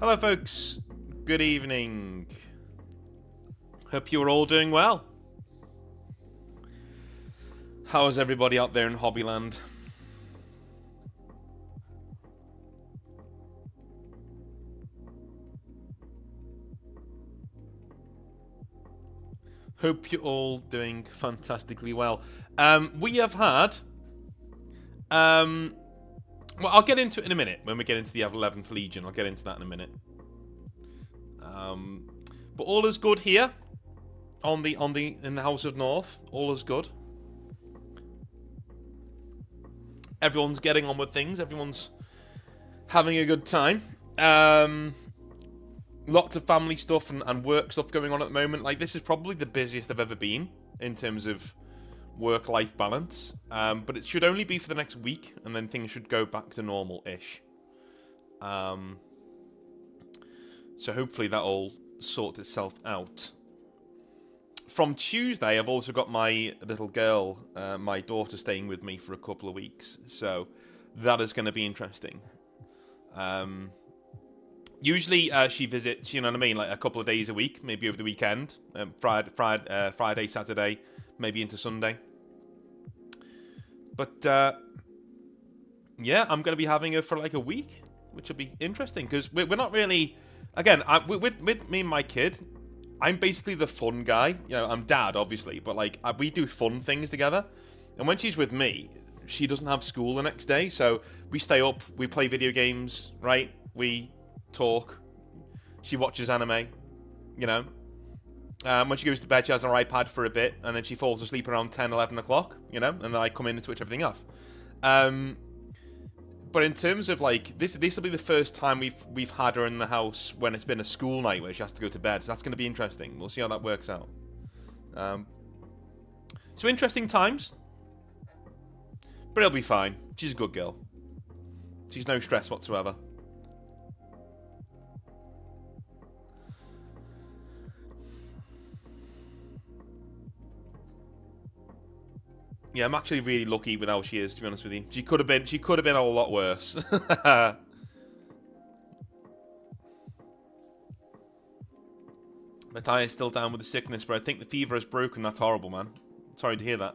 Hello folks, good evening. Hope you're all doing well. How is everybody out there in Hobbyland? Hope you're all doing fantastically well. We have had... well, I'll get into it in a minute when we get into the 11th Legion. I'll get into that in a minute. But all is good here in the House of North. All is good. Everyone's getting on with things. Everyone's having a good time. Lots of family stuff and work stuff going on at the moment. Like, this is probably the busiest I've ever been in terms of work-life balance, but it should only be for the next week, and then things should go back to normal-ish. So hopefully that all sorts itself out. From Tuesday, I've also got my little girl, my daughter, staying with me for a couple of weeks, so that is going to be interesting. Usually she visits, you know what I mean, like a couple of days a week, maybe over the weekend, Friday, Saturday, maybe into Sunday. But, yeah, I'm going to be having her for like a week, which will be interesting, because we're not really... Again, with me and my kid, I'm basically the fun guy. You know, I'm dad, obviously, but, like, we do fun things together. And when she's with me, she doesn't have school the next day, so we stay up, we play video games, right? We talk. She watches anime, you know. When she goes to bed, she has her iPad for a bit, and then she falls asleep around 10, 11 o'clock, you know, and then I come in and switch everything off. But in terms of, like, this will be the first time we've had her in the house when it's been a school night where she has to go to bed, so that's going to be interesting. We'll see how that works out. So interesting times. But it'll be fine. She's a good girl. She's no stress whatsoever. Yeah, I'm actually really lucky with how she is, to be honest with you. She could have been a lot worse. Matthias still down with the sickness, but I think the fever has broken. That's horrible, man. Sorry to hear that.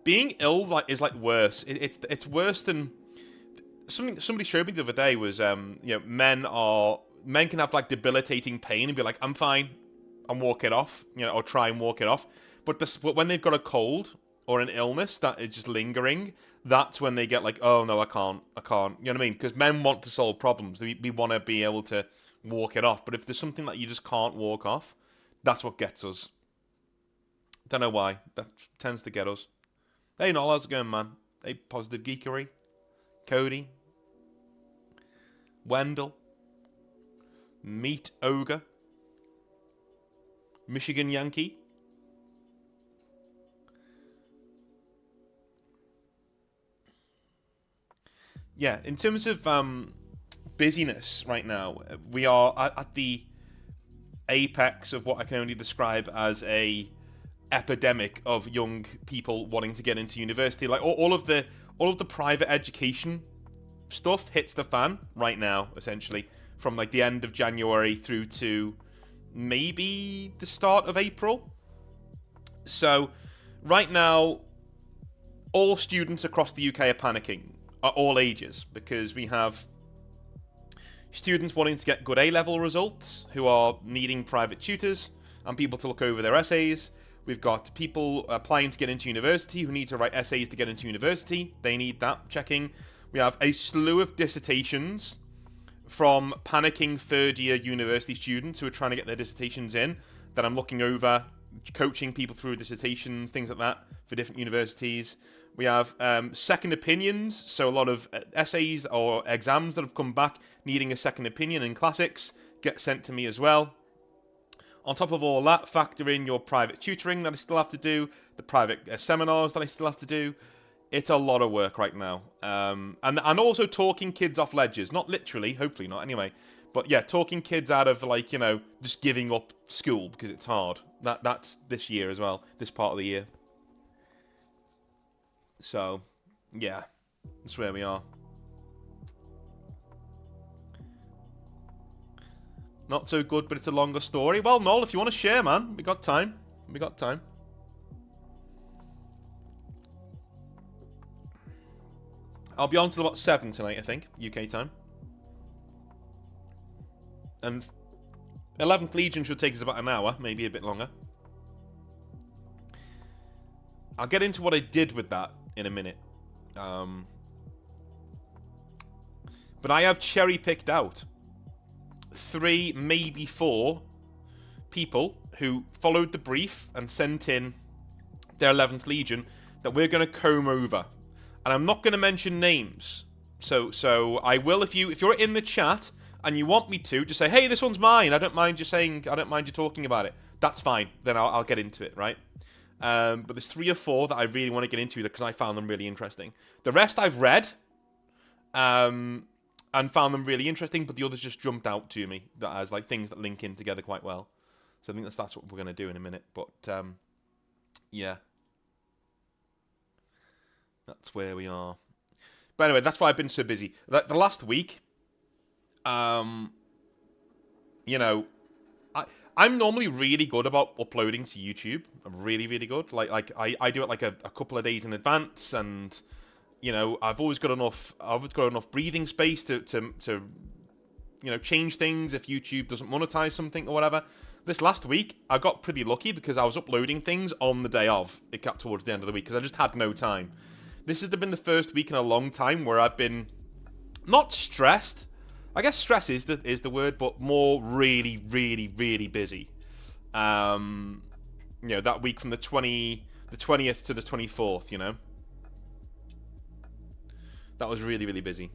Being ill is like worse. It's worse than somebody showed me the other day was you know, men can have like debilitating pain and be like, I'm fine, and walk it off, you know, or try and walk it off. But when they've got a cold or an illness that is just lingering, that's when they get like, oh no, I can't. You know what I mean? Because men want to solve problems. We want to be able to walk it off. But if there's something that you just can't walk off, that's what gets us. Don't know why. That tends to get us. Hey, Noel, how's it going, man? Hey, Positive Geekery. Cody. Wendell. Meat Ogre. Michigan Yankee. Yeah, in terms of busyness right now, we are at the apex of what I can only describe as a epidemic of young people wanting to get into university. Like all of the private education stuff hits the fan right now, essentially, from like the end of January through to maybe the start of April. So right now, all students across the UK are panicking at all ages, because we have students wanting to get good A-level results who are needing private tutors and people to look over their essays. We've got people applying to get into university who need to write essays to get into university. They need that checking. We have a slew of dissertations from panicking third-year university students who are trying to get their dissertations in, that I'm looking over, coaching people through dissertations, things like that, for different universities. We have second opinions, so a lot of essays or exams that have come back needing a second opinion in classics get sent to me as well. On top of all that, factor in your private tutoring that I still have to do, the private seminars that I still have to do. It's a lot of work right now. And also talking kids off ledges. Not literally, hopefully not anyway. But yeah, talking kids out of, like, you know, just giving up school because it's hard. That's this year as well, this part of the year. So, yeah, that's where we are. Not so good, but it's a longer story. Well, Noel, if you want to share, man, we got time. We got time. I'll be on till about 7 tonight, I think, UK time. And 11th Legion should take us about an hour, maybe a bit longer. I'll get into what I did with that in a minute. But I have cherry-picked out 3, maybe 4 people who followed the brief and sent in their 11th Legion that we're going to comb over. And I'm not going to mention names. So I will, if you're in the chat and you want me to, just say, hey, this one's mine. I don't mind you talking about it. That's fine. Then I'll get into it, right? But there's 3 or 4 that I really want to get into because I found them really interesting. The rest I've read, and found them really interesting, but the others just jumped out to me that as like things that link in together quite well. So I think that's what we're going to do in a minute. But yeah, that's where we are. But anyway, that's why I've been so busy. The last week, you know, I'm normally really good about uploading to YouTube. I'm really, really good. Like I do it like a couple of days in advance, and you know, I've always got enough breathing space to you know, change things if YouTube doesn't monetize something or whatever. This last week, I got pretty lucky because I was uploading things on the day of. It got towards the end of the week because I just had no time. This has been the first week in a long time where I've been not stressed. I guess stress is the word, but more really, really, really busy. You know, that week from the 20th to the 24th, you know. That was really, really busy.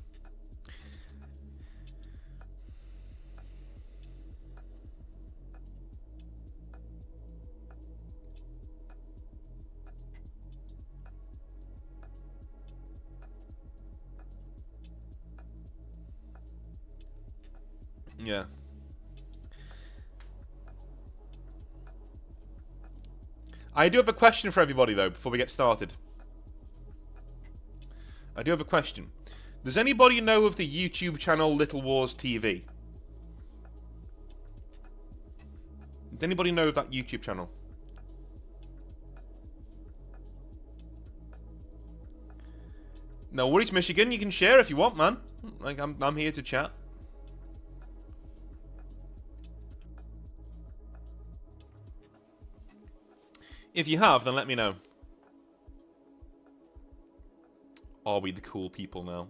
Yeah. I do have a question for everybody, though, before we get started. I do have a question. Does anybody know of the YouTube channel Little Wars TV? Does anybody know of that YouTube channel? No worries, Michigan. You can share if you want, man. Like I'm here to chat. If you have, then let me know. Are we the cool people now?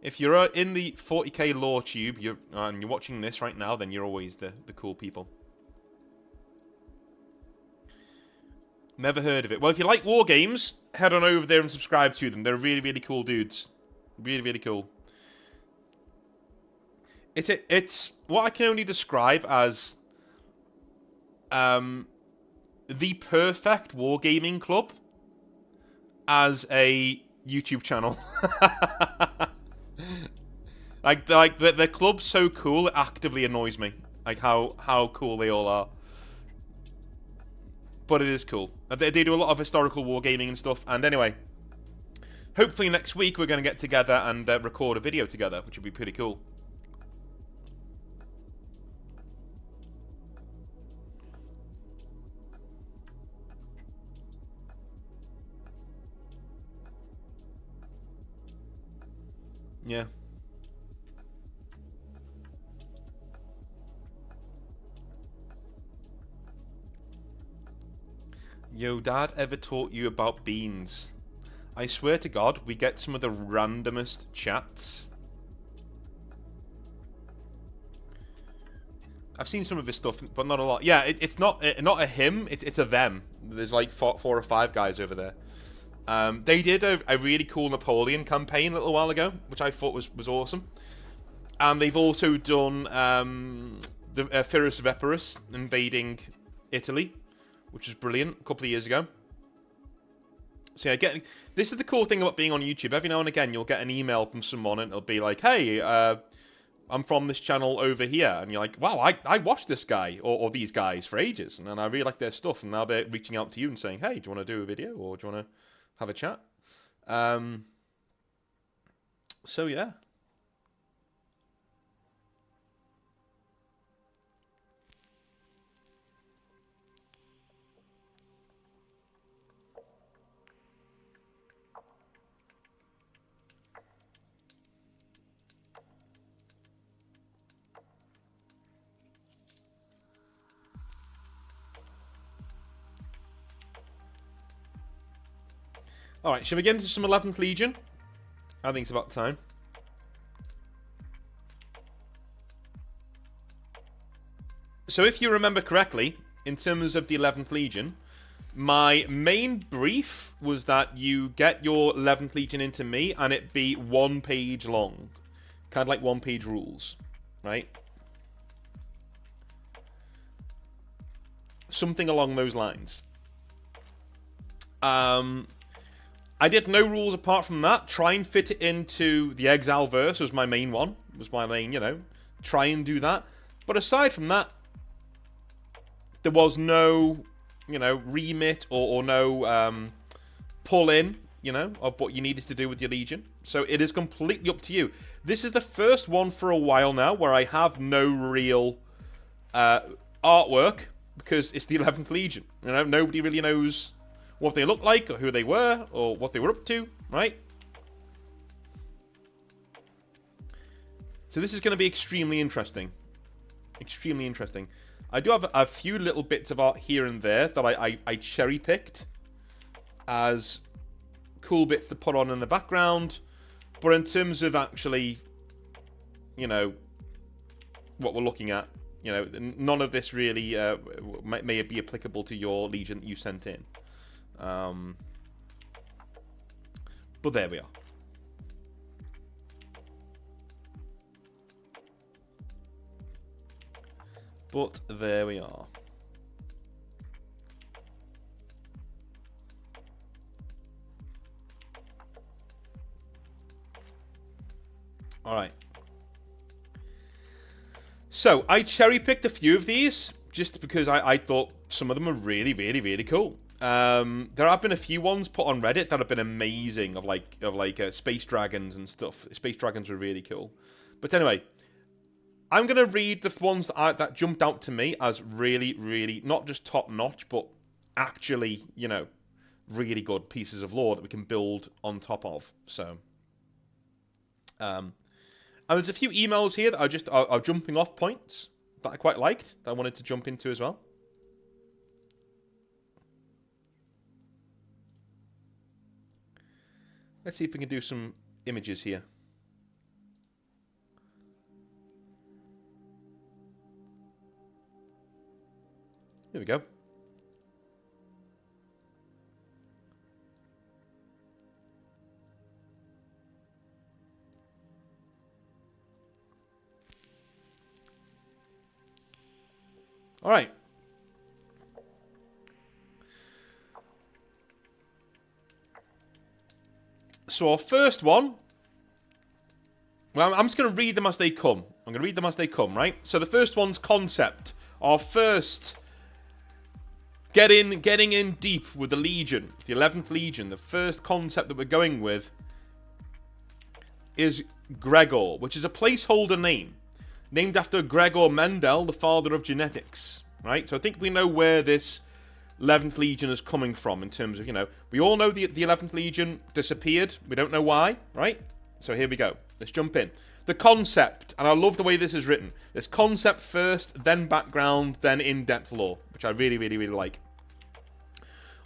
If you're in the 40k lore tube, and you're watching this right now, then you're always the cool people. Never heard of it. Well, if you like war games, head on over there and subscribe to them. They're really, really cool dudes. Really, really cool. It's what I can only describe as the perfect wargaming club as a YouTube channel. like the club's so cool, it actively annoys me. Like how cool they all are. But it is cool. They do a lot of historical wargaming and stuff. And anyway, hopefully next week we're going to get together and record a video together, which would be pretty cool. Yeah. Yo, Dad ever taught you about beans? I swear to God, we get some of the randomest chats. I've seen some of his stuff, but not a lot. Yeah, it's not a him. It's a them. There's like four or five guys over there. They did a really cool Napoleon campaign a little while ago, which I thought was awesome. And they've also done the Pyrrhus of Epirus invading Italy, which was brilliant a couple of years ago. So yeah, this is the cool thing about being on YouTube. Every now and again, you'll get an email from someone, and it'll be like, "Hey, I'm from this channel over here," and you're like, "Wow, I watched this guy or these guys for ages, and I really like their stuff." And now they're reaching out to you and saying, "Hey, do you want to do a video, or do you want to have a chat?" So yeah. Alright, shall we get into some 11th Legion? I think it's about time. So if you remember correctly, in terms of the 11th Legion, my main brief was that you get your 11th Legion into me and it be 1 page long. Kind of like 1-page rules, right? Something along those lines. I did no rules apart from that. Try and fit it into the Exile verse was my main one. Was my main, try and do that. But aside from that, there was no, remit or no pull in, of what you needed to do with your Legion. So it is completely up to you. This is the first one for a while now where I have no real artwork because it's the 11th Legion. Nobody really knows what they look like, or who they were, or what they were up to, right? So this is going to be extremely interesting. Extremely interesting. I do have a few little bits of art here and there that I cherry-picked as cool bits to put on in the background. But in terms of actually, what we're looking at, none of this really may be applicable to your Legion that you sent in. But there we are. But there we are. All right. So I cherry-picked a few of these just because I thought some of them are really, really, really cool. There have been a few ones put on Reddit that have been amazing of space dragons and stuff. Space dragons were really cool. But anyway, I'm gonna read the ones that jumped out to me as really, really not just top notch, but actually, really good pieces of lore that we can build on top of. So, and there's a few emails here that are jumping off points that I quite liked that I wanted to jump into as well. Let's see if we can do some images here. There we go. All right. So our first one, well, I'm just going to read them as they come. I'm going to read them as they come, right? So the first one's concept. Our first getting in deep with the Legion, the 11th Legion. The first concept that we're going with is Gregor, which is a placeholder name, named after Gregor Mendel, the father of genetics, right? So I think we know where this 11th Legion is coming from in terms of, we all know the 11th Legion disappeared. We don't know why, right? So here we go. Let's jump in. The concept, and I love the way this is written. There's concept first, then background, then in-depth lore, which I really, really, really like.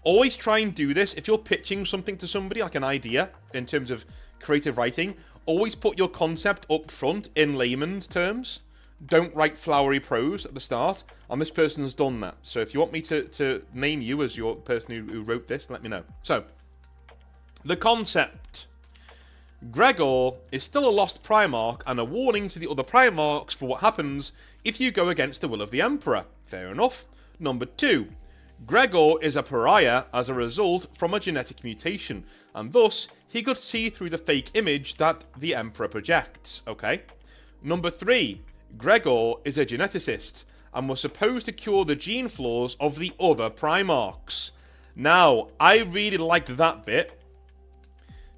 Always try and do this. If you're pitching something to somebody, like an idea, in terms of creative writing, always put your concept up front in layman's terms. don't write flowery prose at the start, and this person has done that. So if you want me to name you as your person who wrote this, let me know. So, the concept. Gregor is still a lost Primarch and a warning to the other Primarchs for what happens if you go against the will of the Emperor. Fair enough. Number 2. Gregor is a pariah as a result from a genetic mutation, and thus he could see through the fake image that the Emperor projects. Okay. Number 3. Gregor is a geneticist and was supposed to cure the gene flaws of the other Primarchs. Now, I really liked that bit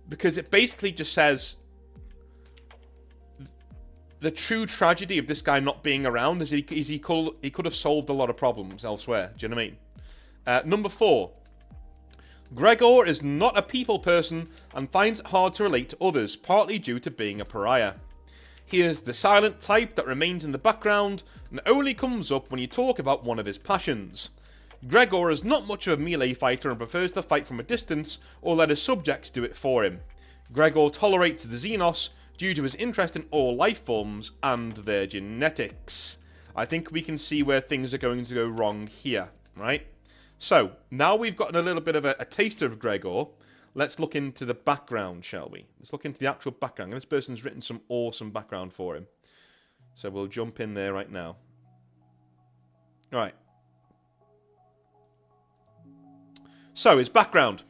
because it basically just says the true tragedy of this guy not being around is he could have solved a lot of problems elsewhere. Do you know what I mean? Number 4. Gregor is not a people person and finds it hard to relate to others, partly due to being a pariah. He is the silent type that remains in the background and only comes up when you talk about one of his passions. Gregor is not much of a melee fighter and prefers to fight from a distance or let his subjects do it for him. Gregor tolerates the Xenos due to his interest in all life forms and their genetics. I think we can see where things are going to go wrong here, right? So, now we've gotten a little bit of a taster of Gregor. Let's look into the background, shall we? Let's look into the actual background. This person's written some awesome background for him. So we'll jump in there right now. Alright. So, his background.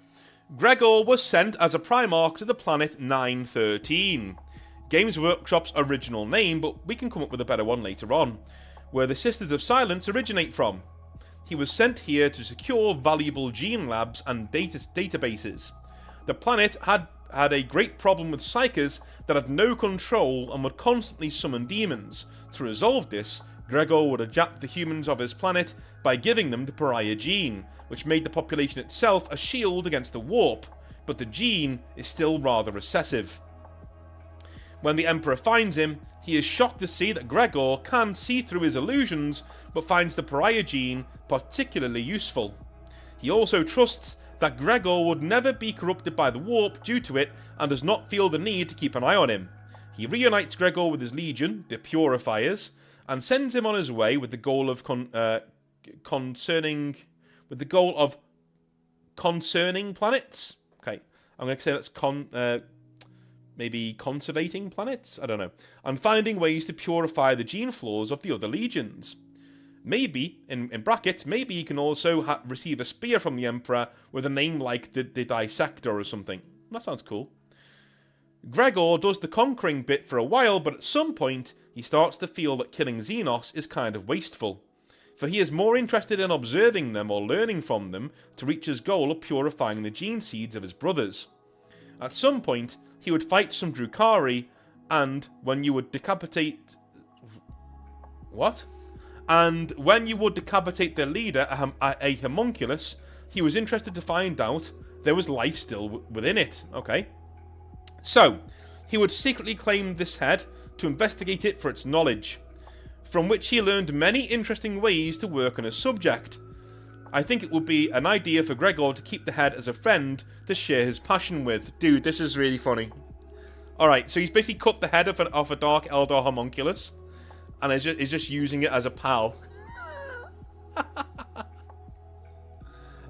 Gregor was sent as a Primarch to the planet 913. Games Workshop's original name, but we can come up with a better one later on, where the Sisters of Silence originate from. He was sent here to secure valuable gene labs and databases. The planet had a great problem with psychers that had no control and would constantly summon demons. To resolve this, Gregor would adapt the humans of his planet by giving them the pariah gene, which made the population itself a shield against the warp, but the gene is still rather recessive. When the Emperor finds him, he is shocked to see that Gregor can see through his illusions, but finds the pariah gene particularly useful. He also trusts that Gregor would never be corrupted by the warp due to it, and does not feel the need to keep an eye on him. He reunites Gregor with his legion, the Purifiers, and sends him on his way with the goal of concerning planets. Okay, I'm going to say that's maybe conservating planets? I don't know. And finding ways to purify the gene flaws of the other legions. Maybe, in brackets, maybe he can also receive a spear from the Emperor with a name like the Dissector or something. That sounds cool. Gregor does the conquering bit for a while, but at some point, he starts to feel that killing Xenos is kind of wasteful. For he is more interested in observing them or learning from them to reach his goal of purifying the gene seeds of his brothers. At some point, he would fight some Drukhari, and when you would decapitate... What? And when you would decapitate their leader, a homunculus, he was interested to find out there was life still within it. Okay. So, he would secretly claim this head to investigate it for its knowledge, from which he learned many interesting ways to work on a subject. I think it would be an idea for Gregor to keep the head as a friend to share his passion with. Dude, this is really funny. Alright, so he's basically cut the head off a Dark Eldar homunculus, and is just using it as a pal.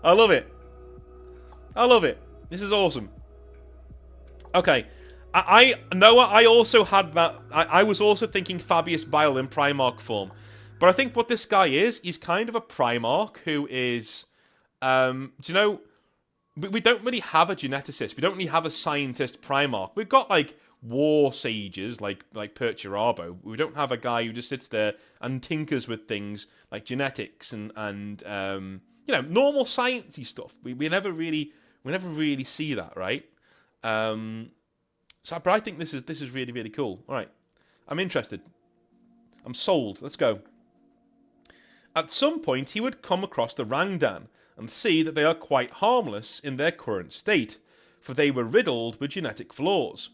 I love it. I love it. This is awesome. Okay. Noah, I also had that. I was also thinking Fabius Bile in Primarch form. But I think what this guy is, he's kind of a Primarch who is... do you know... We don't really have a geneticist. We don't really have a scientist Primarch. We've got, like, war sages, like Perturabo. We don't have a guy who just sits there and tinkers with things like genetics and you know, normal sciencey stuff. We never really see that, right? But I think this is really, really cool. All right, I'm interested. I'm sold. Let's go. At some point, he would come across the Rangdan and see that they are quite harmless in their current state, for they were riddled with genetic flaws.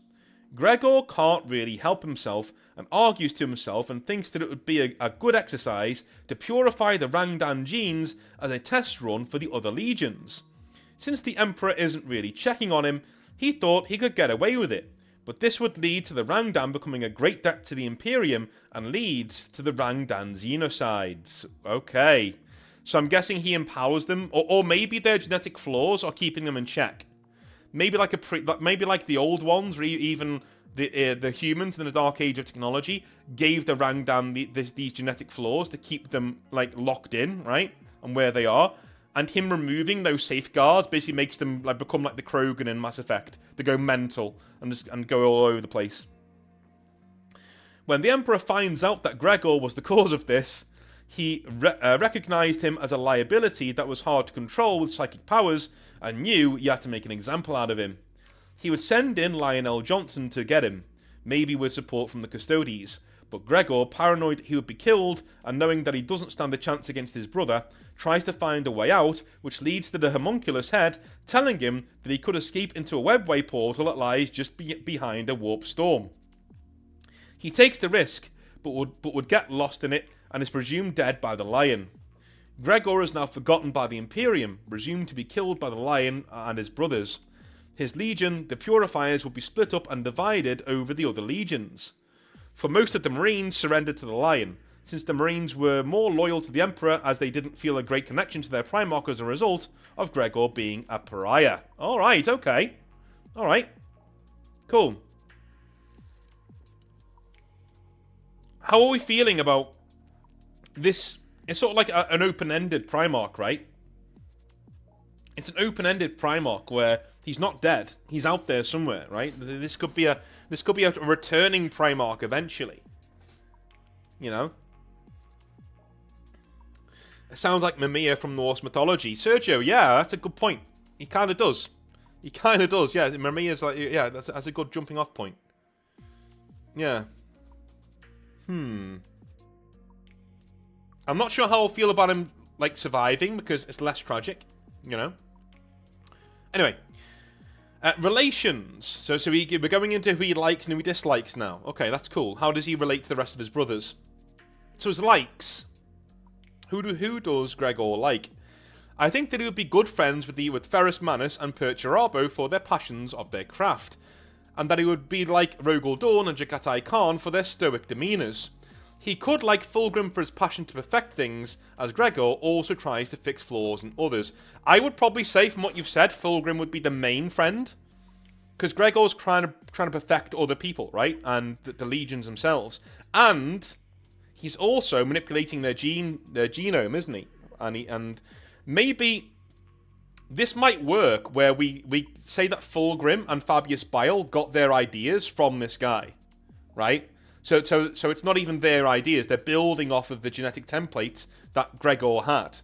Gregor can't really help himself and argues to himself and thinks that it would be a good exercise to purify the Rangdan genes as a test run for the other legions. Since the Emperor isn't really checking on him, he thought he could get away with it, But this would lead to the Rangdan becoming a great threat to the Imperium and leads to the Rangdan Xenocides. Okay. So I'm guessing he empowers them, or maybe their genetic flaws are keeping them in check. Maybe like maybe like the old ones, or even the humans in the Dark Age of technology gave the Rangdan these genetic flaws to keep them like locked in, right, and where they are. And him removing those safeguards basically makes them like become like the Krogan in Mass Effect. They go mental and go all over the place. When the Emperor finds out that Gregor was the cause of this, he recognized him as a liability that was hard to control with psychic powers and knew he had to make an example out of him. He would send in Lionel Johnson to get him, maybe with support from the Custodes. But Gregor, paranoid he would be killed, and knowing that he doesn't stand a chance against his brother, tries to find a way out, which leads to the homunculus head telling him that he could escape into a webway portal that lies just behind a warp storm. He takes the risk, but would get lost in it, and is presumed dead by the Lion. Gregor is now forgotten by the Imperium, presumed to be killed by the Lion and his brothers. His legion, the Purifiers, would be split up and divided over the other legions. For most of the Marines surrendered to the Lion, since the Marines were more loyal to the Emperor as they didn't feel a great connection to their Primarch as a result of Gregor being a pariah. Alright, okay. Alright. Cool. How are we feeling about this? It's sort of like an open-ended Primarch, right? It's an open-ended Primarch where he's not dead. He's out there somewhere, right? This could be a returning Primarch eventually. You know? It sounds like Mimir from Norse mythology. Sergio, yeah, that's a good point. He kind of does. He kind of does, yeah. Mimir's like, yeah, that's a good jumping off point. Yeah. I'm not sure how I'll feel about him, like, surviving, because it's less tragic, you know? Anyway. Relations. So we're going into who he likes and who he dislikes now. Okay, that's cool. How does he relate to the rest of his brothers? So his likes. Who does Gregor like? I think that he would be good friends with Ferrus Manus and Perturabo for their passions of their craft, and that he would be like Rogel Dawn and Jagatai Khan for their stoic demeanours. He could like Fulgrim for his passion to perfect things, as Gregor also tries to fix flaws in others. I would probably say, from what you've said, Fulgrim would be the main friend, because Gregor's trying to perfect other people, right, and the legions themselves, and he's also manipulating their genome, isn't he? And maybe this might work where we say that Fulgrim and Fabius Bile got their ideas from this guy, right? So it's not even their ideas. They're building off of the genetic templates that Gregor had,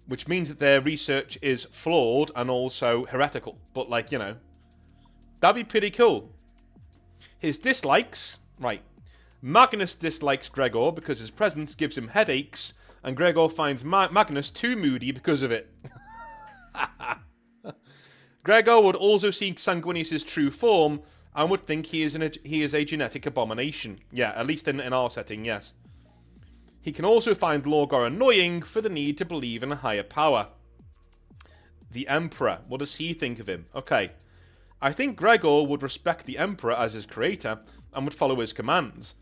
which means that their research is flawed and also heretical. But, like, you know, that'd be pretty cool. His dislikes, right. Magnus dislikes Gregor because his presence gives him headaches, and Gregor finds Magnus too moody because of it. Gregor would also see Sanguinius' true form and would think he is a genetic abomination. Yeah, at least in our setting, yes. He can also find Lorgar annoying for the need to believe in a higher power. The Emperor, what does he think of him? Okay, I think Gregor would respect the Emperor as his creator and would follow his commands,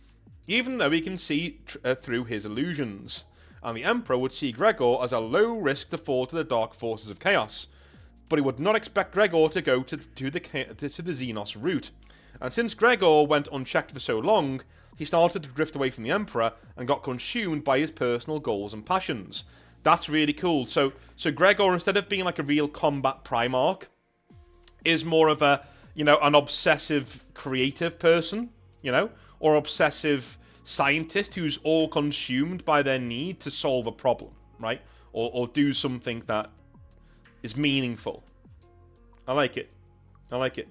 even though he can see through his illusions. And the Emperor would see Gregor as a low risk to fall to the dark forces of chaos, but he would not expect Gregor to go to the Xenos route. And since Gregor went unchecked for so long, he started to drift away from the Emperor and got consumed by his personal goals and passions. That's really cool. So Gregor, instead of being like a real combat Primarch, is more of a, you know, an obsessive creative person, you know, or obsessive scientist who's all consumed by their need to solve a problem, right? Or do something that is meaningful. I like it. I like it.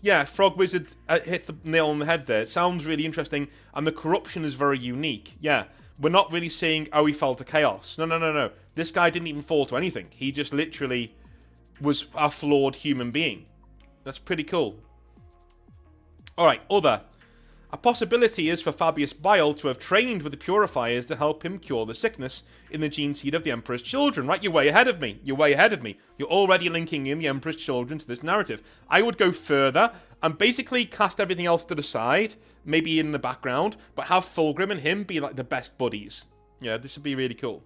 Yeah, Frog Wizard hits the nail on the head there. It sounds really interesting, and the corruption is very unique. Yeah, we're not really saying, oh, he fell to chaos. No. This guy didn't even fall to anything. He just literally was a flawed human being. That's pretty cool. Alright, other. A possibility is for Fabius Bile to have trained with the Purifiers to help him cure the sickness in the gene seed of the Emperor's children. Right, you're way ahead of me. You're way ahead of me. You're already linking in the Emperor's children to this narrative. I would go further. and basically cast everything else to the side, maybe in the background, but have Fulgrim and him be like the best buddies. Yeah, this would be really cool.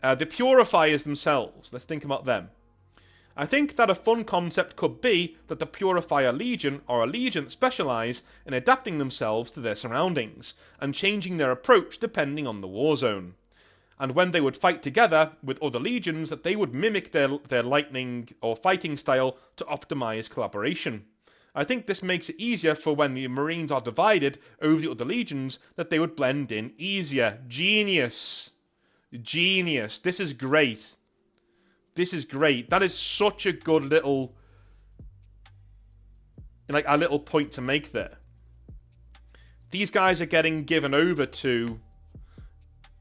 The Purifiers themselves, let's think about them. I think that a fun concept could be that the Purifier Legion are a legion that specialise in adapting themselves to their surroundings, and changing their approach depending on the war zone. And when they would fight together with other legions, that they would mimic their lightning or fighting style to optimise collaboration. I think this makes it easier for when the Marines are divided over the other legions, that they would blend in easier. Genius. Genius. This is great. This is great. That is such a good little, like, a little point to make there. These guys are getting given over to,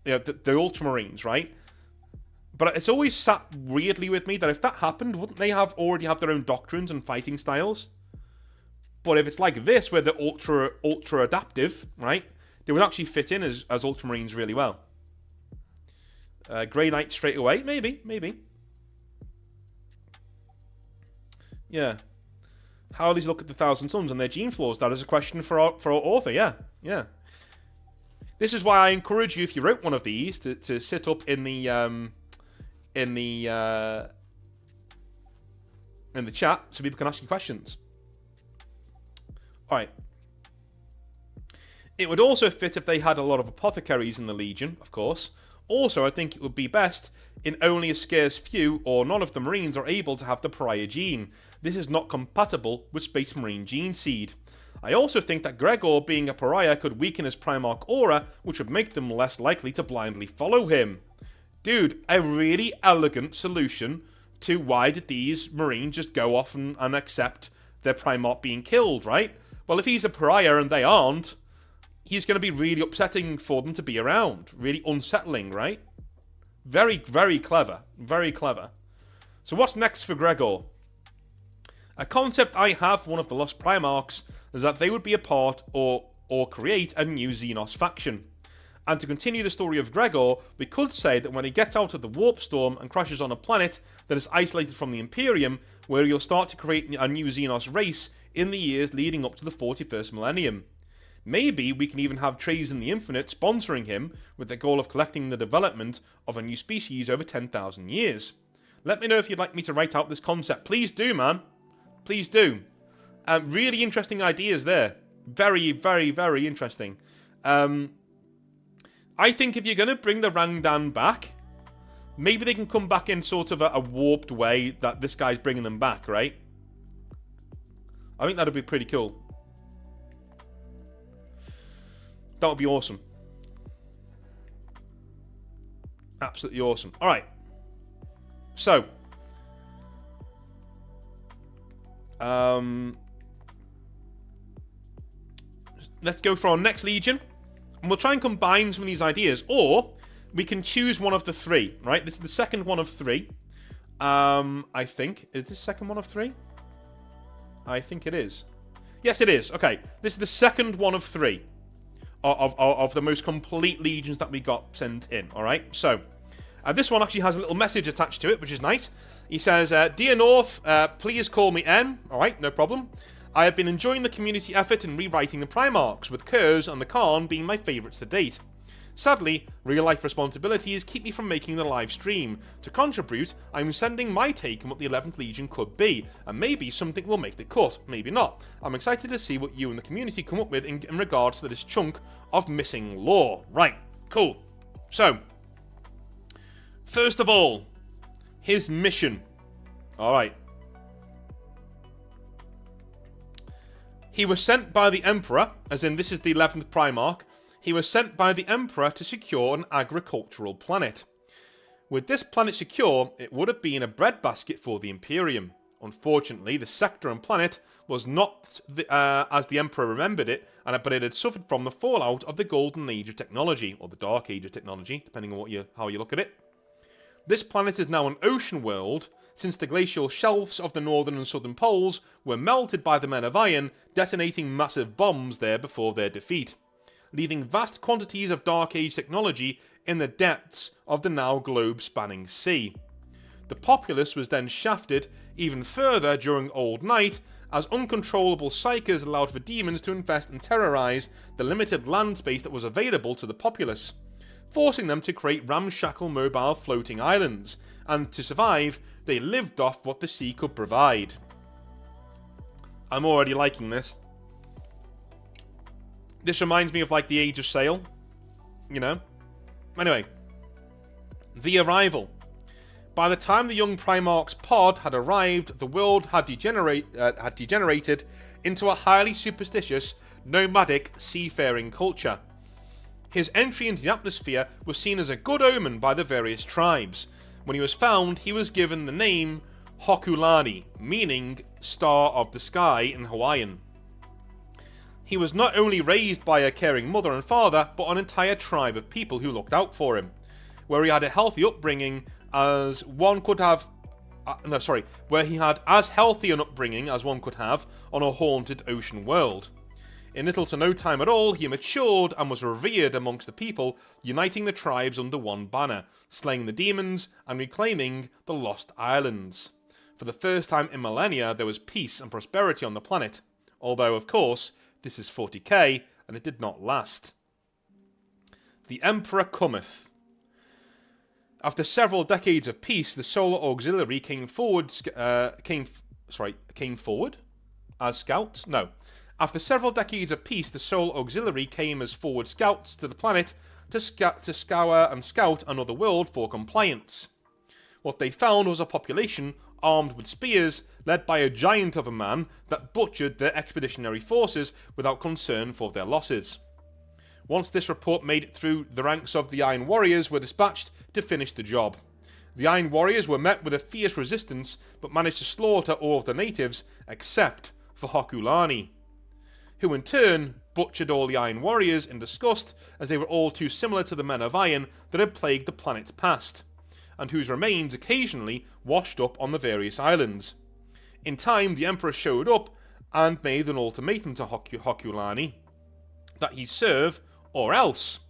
you know, the Ultramarines, right? But it's always sat weirdly with me that if that happened, wouldn't they already have their own doctrines and fighting styles? But if it's like this, where they're ultra adaptive, right, they would actually fit in as Ultramarines really well. Grey Knight straight away, maybe. Yeah. How does he look at the Thousand Sons and their gene flaws? That is a question for our author. Yeah. This is why I encourage you, if you wrote one of these, to sit up in the chat so people can ask you questions. All right. It would also fit if they had a lot of apothecaries in the Legion, of course. Also, I think it would be best in only a scarce few or none of the Marines are able to have the pariah gene. This is not compatible with Space Marine gene seed. I also think that Gregor being a pariah could weaken his Primarch aura, which would make them less likely to blindly follow him. Dude, a really elegant solution to why did these Marines just go off and accept their Primarch being killed, right? Well, if he's a pariah and they aren't, he's going to be really upsetting for them to be around. Really unsettling, right? Very, very clever. Very clever. So what's next for Gregor? A concept I have for one of the Lost Primarchs is that they would be a part or create a new Xenos faction. And to continue the story of Gregor, we could say that when he gets out of the warp storm and crashes on a planet that is isolated from the Imperium, where he'll start to create a new Xenos race in the years leading up to the 41st millennium. Maybe we can even have Trays in the Infinite sponsoring him with the goal of collecting the development of a new species over 10,000 years. Let me know if you'd like me to write out this concept. Please do, man. Please do. Really interesting ideas there. Very, very, very interesting. I think if you're going to bring the Rangdan back, maybe they can come back in sort of a warped way that this guy's bringing them back, right? I think that would be pretty cool. That would be awesome. Absolutely awesome. All right. So, let's go for our next Legion. And we'll try and combine some of these ideas. Or, we can choose one of the three, right? This is the second one of three. I think. Is this the second one of three? I think it is. Yes, it is. Okay. This is the second one of three. Of the most complete legions that we got sent in, alright? So, this one actually has a little message attached to it, which is nice. He says, Dear North, please call me N. Alright, no problem. I have been enjoying the community effort in rewriting the Primarchs, with Kurz and the Khan being my favourites to date. Sadly, real-life responsibilities keep me from making the live stream. To contribute, I'm sending my take on what the 11th Legion could be, and maybe something will make the cut, maybe not. I'm excited to see what you and the community come up with in regards to this chunk of missing lore. Right, cool. So, first of all, his mission. Alright. He was sent by the Emperor, as in this is the 11th Primarch. He was sent by the Emperor to secure an agricultural planet. With this planet secure, it would have been a breadbasket for the Imperium. Unfortunately, the sector and planet was not as the Emperor remembered it, but it had suffered from the fallout of the Golden Age of technology, or the Dark Age of technology, depending on how you look at it. This planet is now an ocean world, since the glacial shelves of the northern and southern poles were melted by the Men of Iron, detonating massive bombs there before their defeat, leaving vast quantities of Dark Age technology in the depths of the now globe-spanning sea. The populace was then shafted even further during Old Night, as uncontrollable psykers allowed for demons to infest and terrorize the limited land space that was available to the populace, forcing them to create ramshackle mobile floating islands, and to survive, they lived off what the sea could provide. I'm already liking this. This reminds me of like the Age of Sail, you know? Anyway, the arrival. By the time the young Primarch's pod had arrived, the world had degenerated into a highly superstitious, nomadic, seafaring culture. His entry into the atmosphere was seen as a good omen by the various tribes. When he was found, he was given the name Hokulani, meaning Star of the Sky in Hawaiian. He was not only raised by a caring mother and father, but an entire tribe of people who looked out for him, where he had a healthy upbringing as one could have, where he had as healthy an upbringing as one could have on a haunted ocean world. In little to no time at all, he matured and was revered amongst the people, uniting the tribes under one banner, slaying the demons and reclaiming the lost islands. For the first time in millennia, there was peace and prosperity on the planet, although, of course, this is 40k, and it did not last. The Emperor cometh. After several decades of peace, the Solar Auxiliary came forward as scouts? No. After several decades of peace, the Solar Auxiliary came as forward scouts to the planet to scour and scout another world for compliance. What they found was a population armed with spears, led by a giant of a man that butchered their expeditionary forces without concern for their losses. Once this report made it through, the ranks of the Iron Warriors were dispatched to finish the job. The Iron Warriors were met with a fierce resistance, but managed to slaughter all of the natives, except for Hokulani, who in turn butchered all the Iron Warriors in disgust, as they were all too similar to the Men of Iron that had plagued the planet's past, and whose remains occasionally washed up on the various islands. In time, the Emperor showed up and made an ultimatum to Hokulani that he serve or else.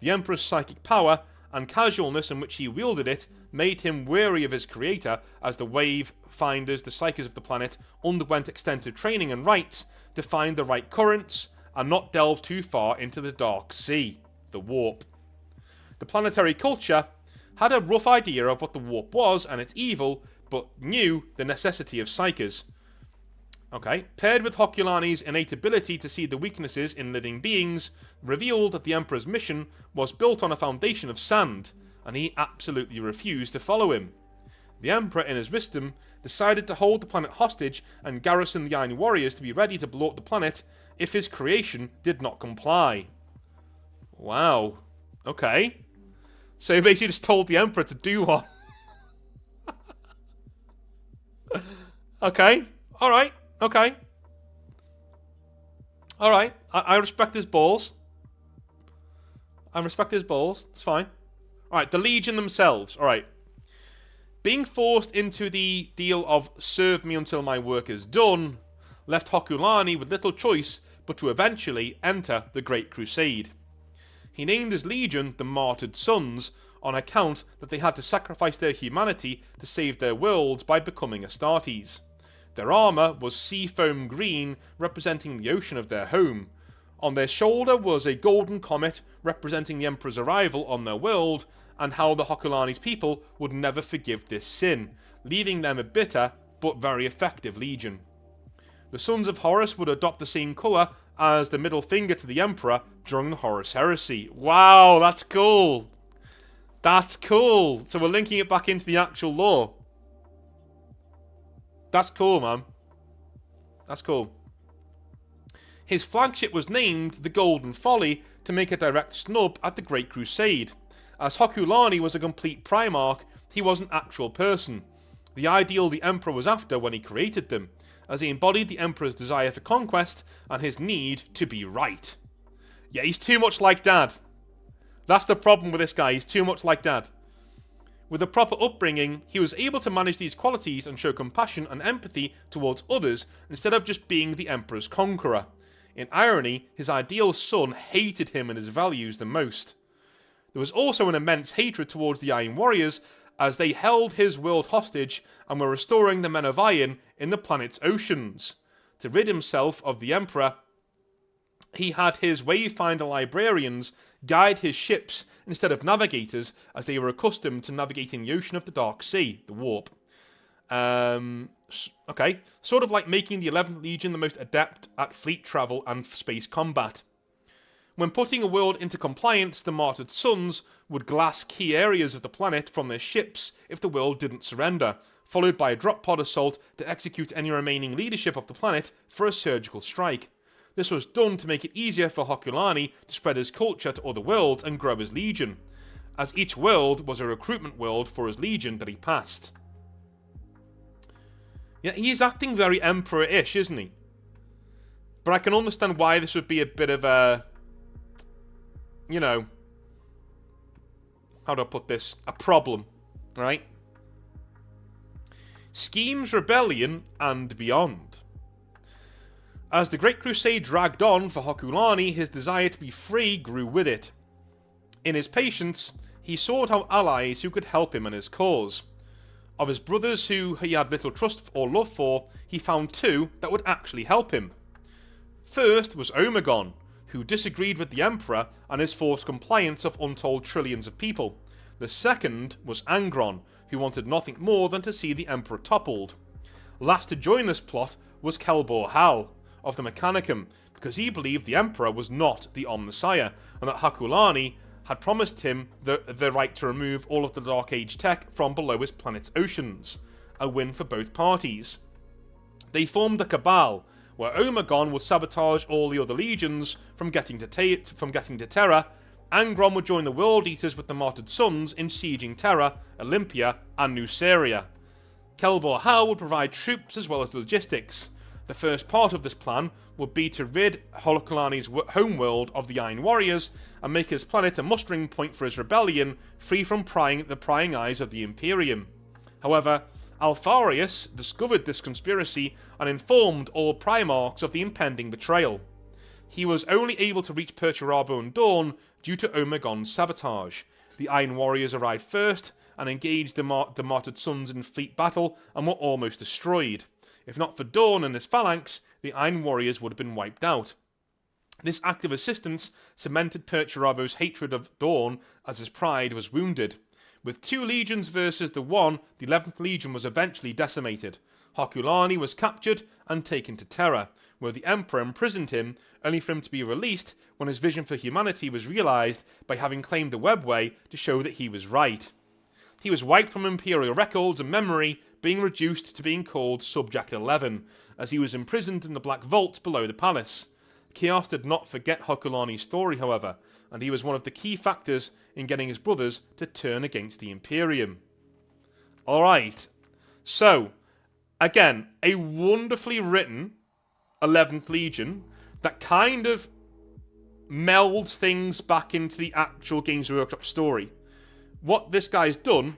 The Emperor's psychic power and casualness in which he wielded it made him wary of his creator, as the wave finders, the psykers of the planet, underwent extensive training and rites to find the right currents and not delve too far into the dark sea, the warp. The planetary culture had a rough idea of what the warp was and its evil, but knew the necessity of psykers. Paired with Hokulani's innate ability to see the weaknesses in living beings, revealed that the Emperor's mission was built on a foundation of sand, and he absolutely refused to follow him. The Emperor, in his wisdom, decided to hold the planet hostage and garrison the Iron Warriors to be ready to blow up the planet if his creation did not comply. Wow. Okay. So he basically just told the Emperor to do one. Okay. Alright. Okay. Alright. I respect his balls. It's fine. Alright, the Legion themselves. Alright. Being forced into the deal of serve me until my work is done left Hokulani with little choice but to eventually enter the Great Crusade. He named his legion the Martyred Sons on account that they had to sacrifice their humanity to save their worlds by becoming Astartes. Their armour was seafoam green, representing the ocean of their home. On their shoulder was a golden comet, representing the Emperor's arrival on their world, and how the Hokulani's people would never forgive this sin, leaving them a bitter but very effective legion. The Sons of Horus would adopt the same colour as the middle finger to the Emperor during the Horus Heresy. Wow, that's cool! That's cool! So we're linking it back into the actual lore. That's cool, man. That's cool. His flagship was named the Golden Folly to make a direct snub at the Great Crusade. As Hokulani was a complete Primarch, he was an actual person, the ideal the Emperor was after when he created them, as he embodied the Emperor's desire for conquest and his need to be right. Yeah, he's too much like Dad. That's the problem with this guy, he's too much like Dad. With a proper upbringing, he was able to manage these qualities and show compassion and empathy towards others instead of just being the Emperor's conqueror. In irony, his ideal son hated him and his values the most. There was also an immense hatred towards the Iron Warriors, as they held his world hostage and were restoring the Men of Iron in the planet's oceans. To rid himself of the Emperor, he had his Wayfinder librarians guide his ships instead of navigators, as they were accustomed to navigating the ocean of the Dark Sea, the Warp. Okay, sort of like making the 11th Legion the most adept at fleet travel and space combat. When putting a world into compliance, the Martyred Sons would glass key areas of the planet from their ships if the world didn't surrender, followed by a drop pod assault to execute any remaining leadership of the planet for a surgical strike. This was done to make it easier for Hokulani to spread his culture to other worlds and grow his legion, as each world was a recruitment world for his legion that he passed. Yeah, he's acting very Emperor-ish, isn't he? But I can understand why this would be a bit of a, you know, how do I put this? A problem, right? Schemes, rebellion, and beyond. As the Great Crusade dragged on for Hokulani, his desire to be free grew with it. In his patience, he sought out allies who could help him in his cause. Of his brothers who he had little trust or love for, he found two that would actually help him. First was Omegon, who disagreed with the Emperor and his forced compliance of untold trillions of people. The second was Angron, who wanted nothing more than to see the Emperor toppled. Last to join this plot was Kelbor Hal, of the Mechanicum, because he believed the Emperor was not the Omnissiah, and that Hokulani had promised him the right to remove all of the Dark Age tech from below his planet's oceans. A win for both parties. They formed a cabal, where Omegon would sabotage all the other legions from getting to Terra. Angron would join the World Eaters with the Martyred Sons in sieging Terra, Olympia, and Nuceria. Kelbor Hal would provide troops as well as logistics. The first part of this plan would be to rid Hokulani's homeworld of the Iron Warriors and make his planet a mustering point for his rebellion, free from the prying eyes of the Imperium. However, Alfarius discovered this conspiracy and informed all Primarchs of the impending betrayal. He was only able to reach Perturabo and Dawn due to Omegon's sabotage. The Iron Warriors arrived first and engaged the Martyred Sons in fleet battle and were almost destroyed. If not for Dawn and his phalanx, the Iron Warriors would have been wiped out. This act of assistance cemented Perturabo's hatred of Dawn as his pride was wounded. With 2 legions versus the 1, the 11th Legion was eventually decimated. Hokulani was captured and taken to Terra, where the Emperor imprisoned him, only for him to be released when his vision for humanity was realised by having claimed the Webway to show that he was right. He was wiped from Imperial records and memory, being reduced to being called Subject 11, as he was imprisoned in the Black Vault below the palace. Chaos did not forget Hokulani's story, however, and he was one of the key factors in getting his brothers to turn against the Imperium. Alright, so, again, a wonderfully written 11th Legion that kind of melds things back into the actual Games Workshop story. What this guy's done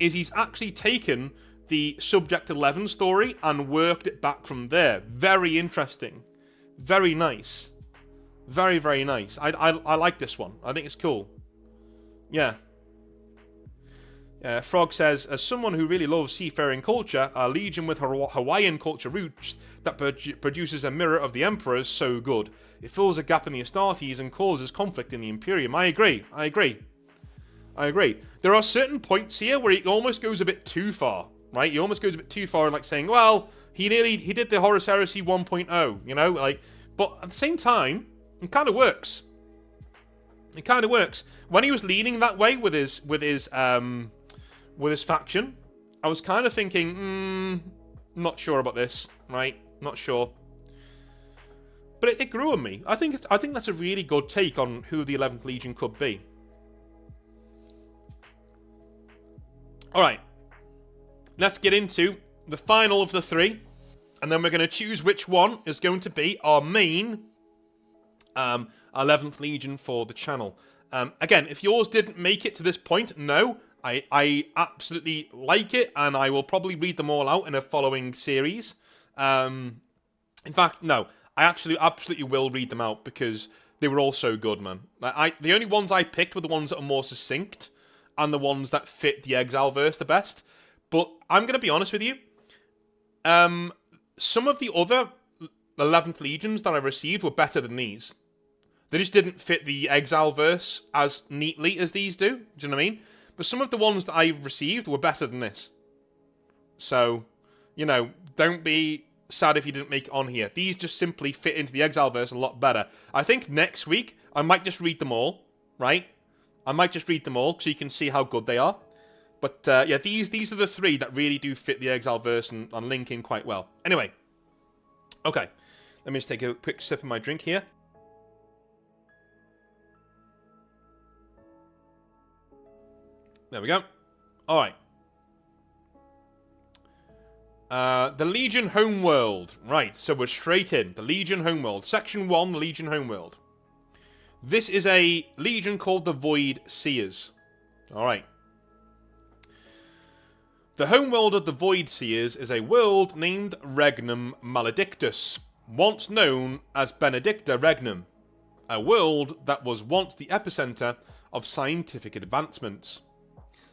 is he's actually taken the Subject 11 story and worked it back from there. Very interesting. Very nice. Very, very nice. I like this one. I think it's cool. Yeah. Frog says, as someone who really loves seafaring culture, a legion with Hawaiian culture roots that produces a mirror of the Emperor is so good. It fills a gap in the Astartes and causes conflict in the Imperium. I agree. There are certain points here where he almost goes a bit too far, right? He almost goes a bit too far, like saying, well, he did the Horus Heresy 1.0, you know, like, but at the same time, it kind of works. It kind of works. When he was leaning that way with his faction, I was kind of thinking, not sure about this, right? Not sure. But it grew on me. I think that's a really good take on who the 11th Legion could be. Alright, let's get into the final of the 3, and then we're going to choose which one is going to be our main 11th Legion for the channel. Again, if yours didn't make it to this point, no, I absolutely like it, and I will probably read them all out in a following series. In fact, no, I actually absolutely will read them out, because they were all so good, man. The only ones I picked were the ones that are more succinct. and the ones that fit the Exileverse the best. But I'm going to be honest with you. Some of the other 11th Legions that I received were better than these. They just didn't fit the Exileverse as neatly as these do. Do you know what I mean? But some of the ones that I received were better than this. So, you know, don't be sad if you didn't make it on here. These just simply fit into the Exileverse a lot better. I think next week, I might just read them all, right? I might just read them all so you can see how good they are. But, yeah, these are the three that really do fit the Exileverse and link in quite well. Anyway. Okay. Let me just take a quick sip of my drink here. There we go. Alright. The Legion Homeworld. Right, so we're straight in. The Legion Homeworld. Section 1, the Legion Homeworld. This is a Legion called the Void Seers. Alright. The homeworld of the Void Seers is a world named Regnum Maledictus, once known as Benedicta Regnum, a world that was once the epicenter of scientific advancements.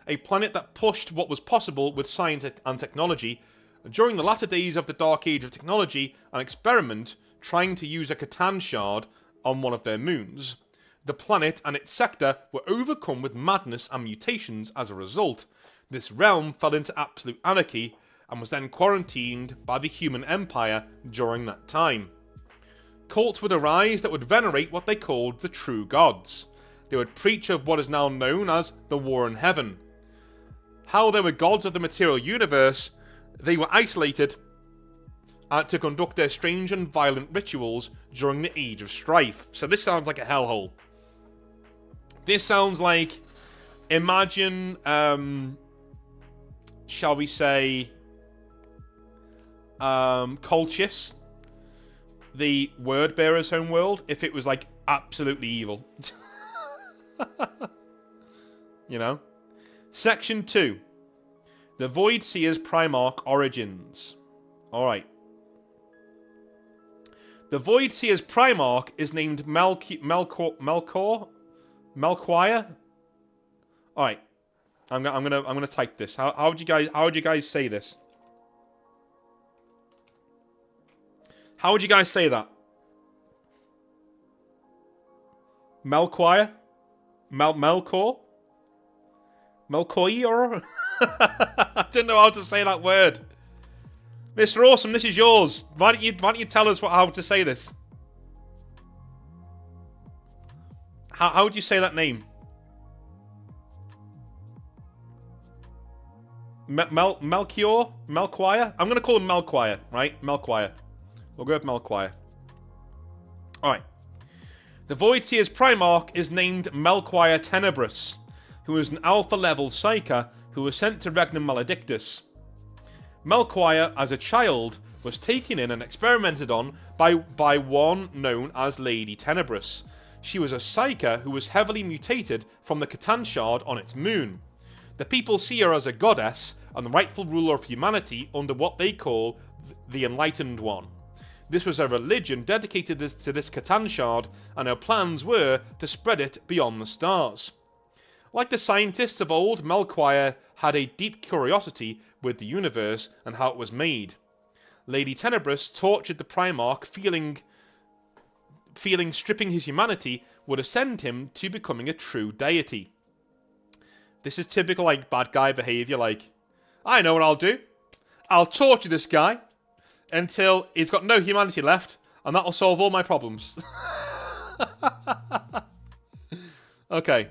A planet that pushed what was possible with science and technology. During the latter days of the Dark Age of Technology, an experiment trying to use a Catan shard on one of their moons. The planet and its sector were overcome with madness and mutations as a result. This realm fell into absolute anarchy and was then quarantined by the human empire during that time. Cults would arise that would venerate what they called the true gods. They would preach of what is now known as the War in Heaven. How they were gods of the material universe, they were isolated to conduct their strange and violent rituals during the Age of Strife. So this sounds like a hellhole. This sounds like, imagine, shall we say, Colchis, the Word-Bearer's homeworld, if it was, like, absolutely evil. You know? Section 2. The Void Seers Primarch Origins. Alright. The Void Seers Primarch is named Melchior? Alright. I'm gonna type this. How would you guys say this? How would you guys say that? Melchior? Melkor? Melchior? I didn't know how to say that word. Mr. Awesome, this is yours. Why don't you tell us how to say this? How would you say that name? Melchior? Melchior? I'm going to call him Melchior, right? Melchior. We'll go with Melchior. Alright. The Void Seers Primarch is named Melchior Tenebrous, who is an alpha-level Psyker who was sent to Regnum Maledictus. Melchior, as a child, was taken in and experimented on by one known as Lady Tenebrous. She was a Psyker who was heavily mutated from the Catan shard on its moon. The people see her as a goddess and the rightful ruler of humanity under what they call the Enlightened One. This was a religion dedicated to this Catan shard, and her plans were to spread it beyond the stars. Like the scientists of old, Melchior had a deep curiosity with the universe and how it was made. Lady Tenebrous tortured the Primarch, feeling stripping his humanity would ascend him to becoming a true deity. This is typical, like, bad guy behaviour, like, I know what I'll do. I'll torture this guy until he's got no humanity left, and that'll solve all my problems. Okay.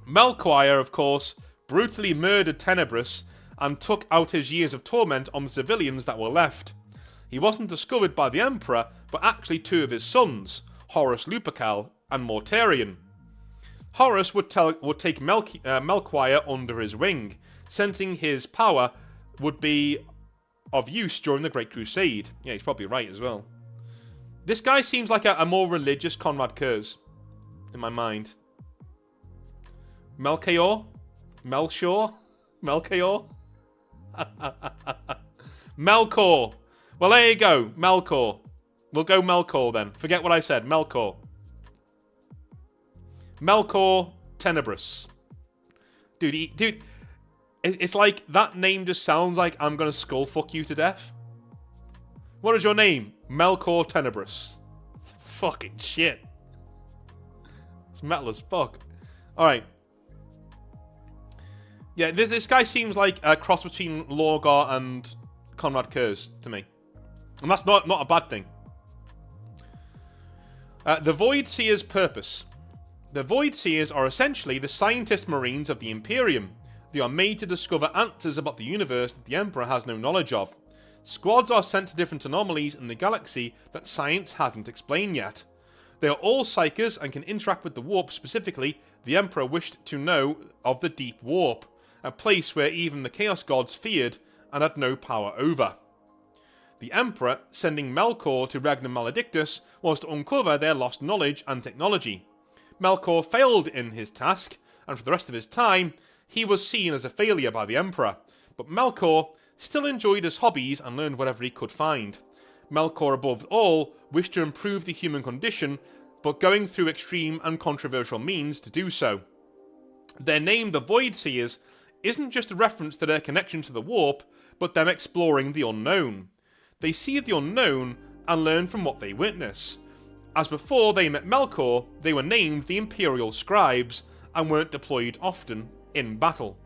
Melchior, of course, brutally murdered Tenebrous and took out his years of torment on the civilians that were left. He wasn't discovered by the Emperor, but actually two of his sons, Horus Lupercal and Mortarion. Horus would take Melchior under his wing, sensing his power would be of use during the Great Crusade. Yeah, he's probably right as well. This guy seems like a more religious Conrad Kurz, in my mind. Melchior? Melchior? Melchior? Melkor. Well, there you go. Melkor. We'll go Melkor then. Forget what I said. Melkor. Melkor Tenebrous. Dude, it's like that name just sounds like I'm gonna skull fuck you to death. What is your name? Melkor Tenebrous. Fucking shit. It's metal as fuck. Alright. Yeah, this guy seems like a cross between Lorgar and Conrad Kurz to me. And that's not a bad thing. The Void Seers' purpose. The Void Seers are essentially the scientist marines of the Imperium. They are made to discover answers about the universe that the Emperor has no knowledge of. Squads are sent to different anomalies in the galaxy that science hasn't explained yet. They are all psychers and can interact with the warp. Specifically, the Emperor wished to know of the Deep Warp, a place where even the Chaos Gods feared and had no power over. The Emperor, sending Melkor to Regnum Maledictus, was to uncover their lost knowledge and technology. Melkor failed in his task, and for the rest of his time, he was seen as a failure by the Emperor. But Melkor still enjoyed his hobbies and learned whatever he could find. Melkor, above all, wished to improve the human condition, but going through extreme and controversial means to do so. Their name, the Void Seers, isn't just a reference to their connection to the warp, but them exploring the unknown. They see the unknown and learn from what they witness. As before they met Melkor, they were named the Imperial Scribes and weren't deployed often in battle.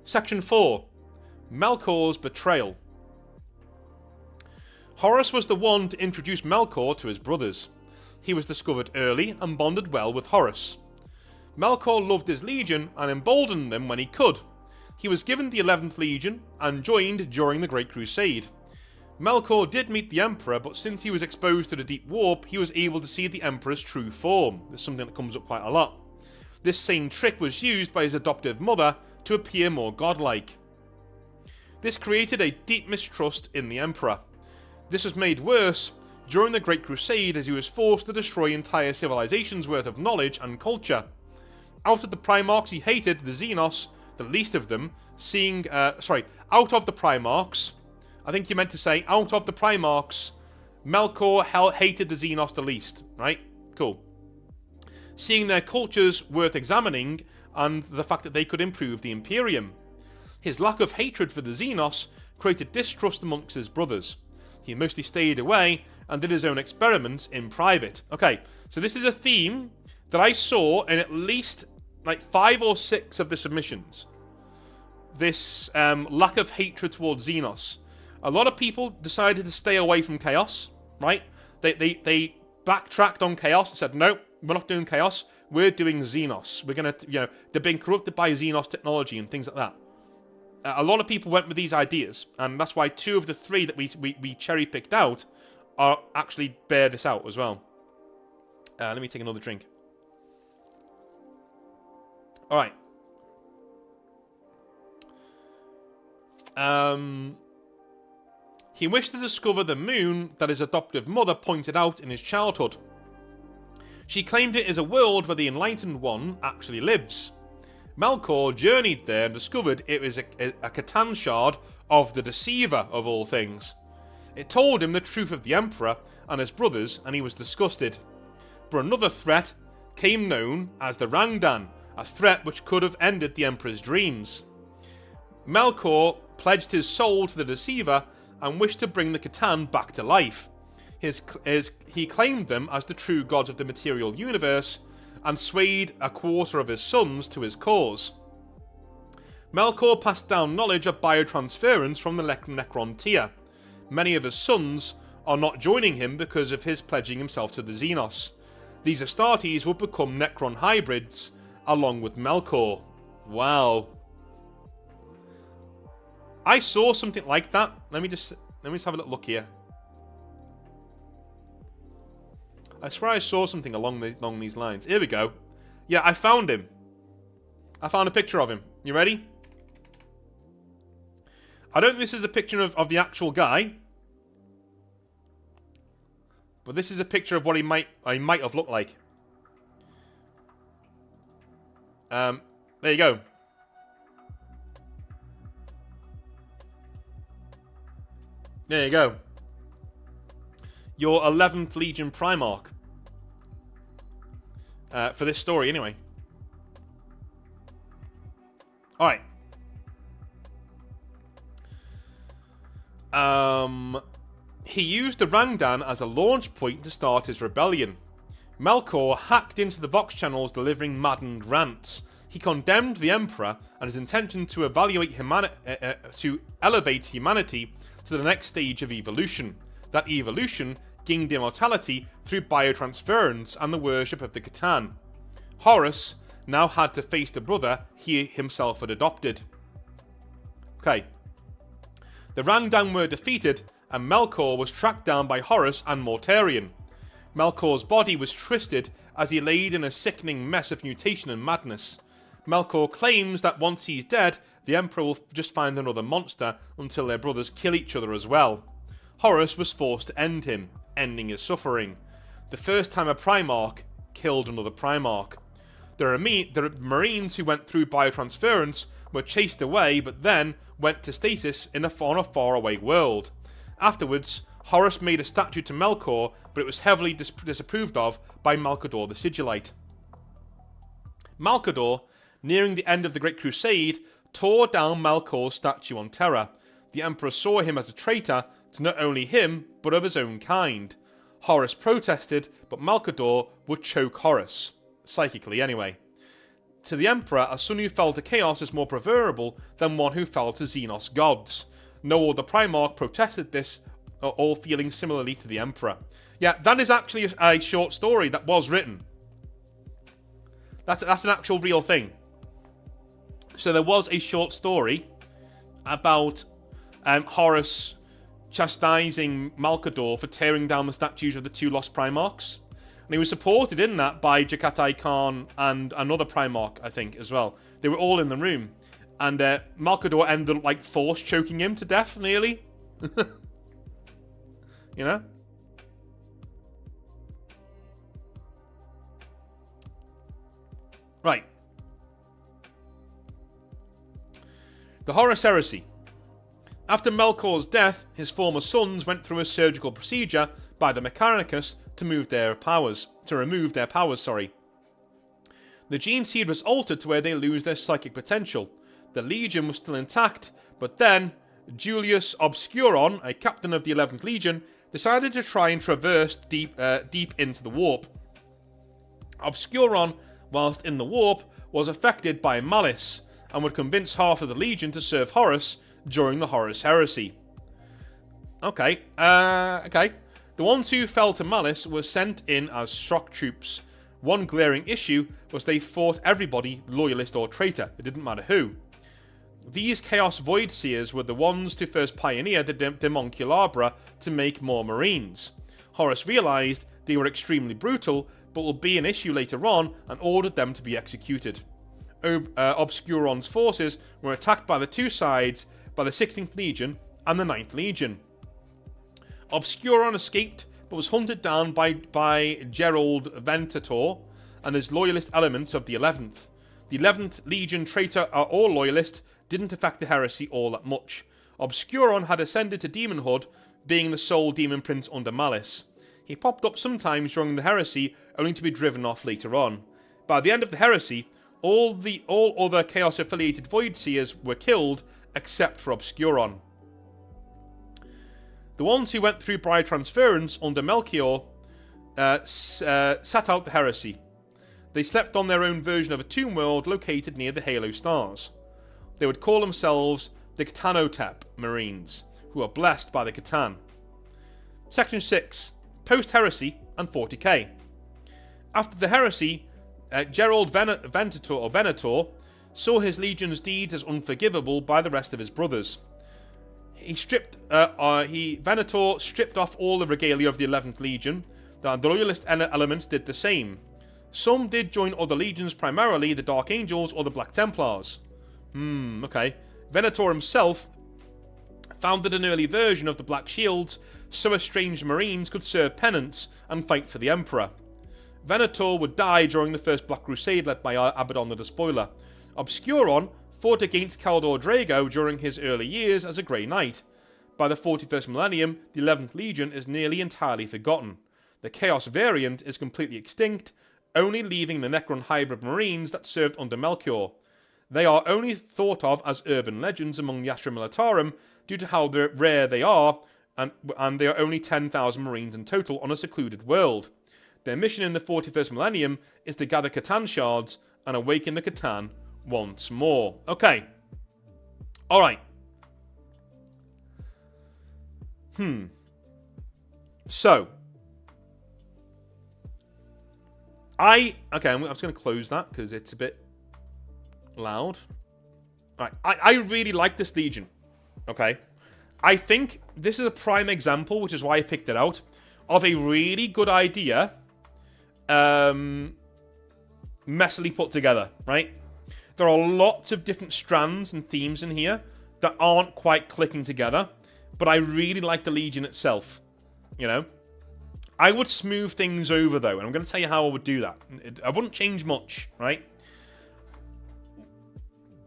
Section 4. Melkor's Betrayal. Horus was the one to introduce Melkor to his brothers. He was discovered early and bonded well with Horus. Melkor loved his legion and emboldened them when he could. He was given the 11th Legion and joined during the Great Crusade. Melkor did meet the Emperor, but since he was exposed to the Deep Warp, he was able to see the Emperor's true form. There's something that comes up quite a lot. This same trick was used by his adoptive mother to appear more godlike. This created a deep mistrust in the Emperor. This was made worse during the Great Crusade as he was forced to destroy entire civilizations worth of knowledge and culture. Out of the Primarchs he hated the Xenos, the least of them, out of the Primarchs, I think you meant to say, out of the Primarchs, Melkor hated the Xenos the least, right? Cool. Seeing their cultures worth examining, and the fact that they could improve the Imperium. His lack of hatred for the Xenos created distrust amongst his brothers. He mostly stayed away and did his own experiments in private. Okay, so this is a theme that I saw in at least like 5 or 6 of the submissions. This lack of hatred towards Xenos. A lot of people decided to stay away from Chaos, right? They backtracked on Chaos and said, no, we're not doing Chaos, we're doing Xenos. We're going to, they're being corrupted by Xenos technology and things like that. A lot of people went with these ideas, and that's why 2 of the 3 that we cherry-picked out are actually bear this out as well. Let me take another drink. Alright. He wished to discover the moon that his adoptive mother pointed out in his childhood. She claimed it is a world where the Enlightened One actually lives. Melkor journeyed there and discovered it was a Catan shard of the Deceiver of all things. It told him the truth of the Emperor and his brothers, and he was disgusted. But another threat came known as the Rangdan, a threat which could have ended the Emperor's dreams. Melkor pledged his soul to the Deceiver and wished to bring the Catan back to life. He claimed them as the true gods of the material universe and swayed a quarter of his sons to his cause. Melkor passed down knowledge of biotransference from the Necron tier. Many of his sons are not joining him because of his pledging himself to the Xenos. These Astartes will become Necron hybrids along with Melkor. Wow. I saw something like that. Let me just have a little look here. I swear I saw something along these lines. Here we go. Yeah, I found him. I found a picture of him. You ready? I don't think this is a picture of the actual guy. But this is a picture of what he might have looked like. There you go. There you go. Your 11th Legion Primarch. For this story, anyway. He used the Rangdan as a launch point to start his rebellion. Melkor hacked into the Vox channels delivering maddened rants. He condemned the Emperor and his intention to elevate humanity to the next stage of evolution. That evolution gained immortality through biotransference and the worship of the Catan. Horus now had to face the brother he himself had adopted. Okay. The Rangdan were defeated, and Melkor was tracked down by Horus and Mortarion. Melkor's body was twisted as he laid in a sickening mess of mutation and madness. Melkor claims that once he's dead, the Emperor will just find another monster until their brothers kill each other as well. Horus was forced to end him, ending his suffering. The first time a Primarch killed another Primarch. The Marines who went through biotransference were chased away, but then went to stasis on a faraway world. Afterwards, Horus made a statue to Melkor, but it was heavily disapproved of by Malcador the Sigillite. Malcador, nearing the end of the Great Crusade, tore down Melkor's statue on Terra. The Emperor saw him as a traitor to not only him, but of his own kind. Horus protested, but Malcador would choke Horus. Psychically, anyway. To the Emperor, a son who fell to Chaos is more preferable than one who fell to Xenos gods. No other Primarch protested this, all feeling similarly to the Emperor. Yeah, that is actually a short story that was written. That's an actual real thing. So there was a short story about Horus chastising Malcador for tearing down the statues of the two lost Primarchs. And he was supported in that by Jakatai Khan and another Primarch, I think, as well. They were all in the room. And Malcador ended up, like, force choking him to death, nearly. You know? Right. The Horus Heresy. After Melkor's death, his former sons went through a surgical procedure by the Mechanicus to remove their powers. The gene seed was altered to where they lose their psychic potential. The Legion was still intact, but then Julius Obscuron, a captain of the 11th Legion, decided to try and traverse deep into the warp. Obscuron, whilst in the warp, was affected by malice and would convince half of the Legion to serve Horus during the Horus Heresy. Okay. The ones who fell to malice were sent in as shock troops. One glaring issue was they fought everybody, loyalist or traitor. It didn't matter who. These Chaos Void Seers were the ones to first pioneer the Demonculabra to make more Marines. Horus realised they were extremely brutal, but will be an issue later on, and ordered them to be executed. Obscuron's forces were attacked by the two sides, by the 16th Legion and the 9th Legion. Obscuron escaped, but was hunted down by Gerald Ventator and his loyalist elements of the 11th. The 11th Legion traitor or loyalist didn't affect the heresy all that much. Obscuron had ascended to demonhood, being the sole demon prince under Malice. He popped up sometimes during the heresy, only to be driven off later on. By the end of the heresy, all other Chaos-affiliated Void Seers were killed, except for Obscuron. The ones who went through biotransference under Melchior sat out the heresy. They slept on their own version of a tomb world located near the Halo stars. They would call themselves the Ctanotep Marines, who are blessed by the Catan. Section 6. Post-Heresy and 40k. After the heresy, Gerald Venator saw his legion's deeds as unforgivable by the rest of his brothers. Venator stripped off all the regalia of the 11th Legion. The loyalist elements did the same. Some did join other legions, primarily the Dark Angels or the Black Templars. Okay. Venator himself founded an early version of the Black Shields, so estranged Marines could serve penance and fight for the Emperor. Venator would die during the First Black Crusade led by Abaddon the Despoiler. Obscuron fought against Caldor Drago during his early years as a Grey Knight. By the 41st millennium, the 11th Legion is nearly entirely forgotten. The Chaos variant is completely extinct, only leaving the Necron hybrid Marines that served under Melchior. They are only thought of as urban legends among the Astra Militarum due to how rare they are, and there are only 10,000 Marines in total on a secluded world. Their mission in the 41st millennium is to gather Catan shards and awaken the Catan once more. Okay. Alright. So. I'm just going to close that because it's a bit loud. Right. I really like this Legion. Okay. I think this is a prime example, which is why I picked it out, of a really good idea messily put together, right? There are lots of different strands and themes in here that aren't quite clicking together, but I really like the Legion itself, you know? I would smooth things over, though, and I'm going to tell you how I would do that. I wouldn't change much, right?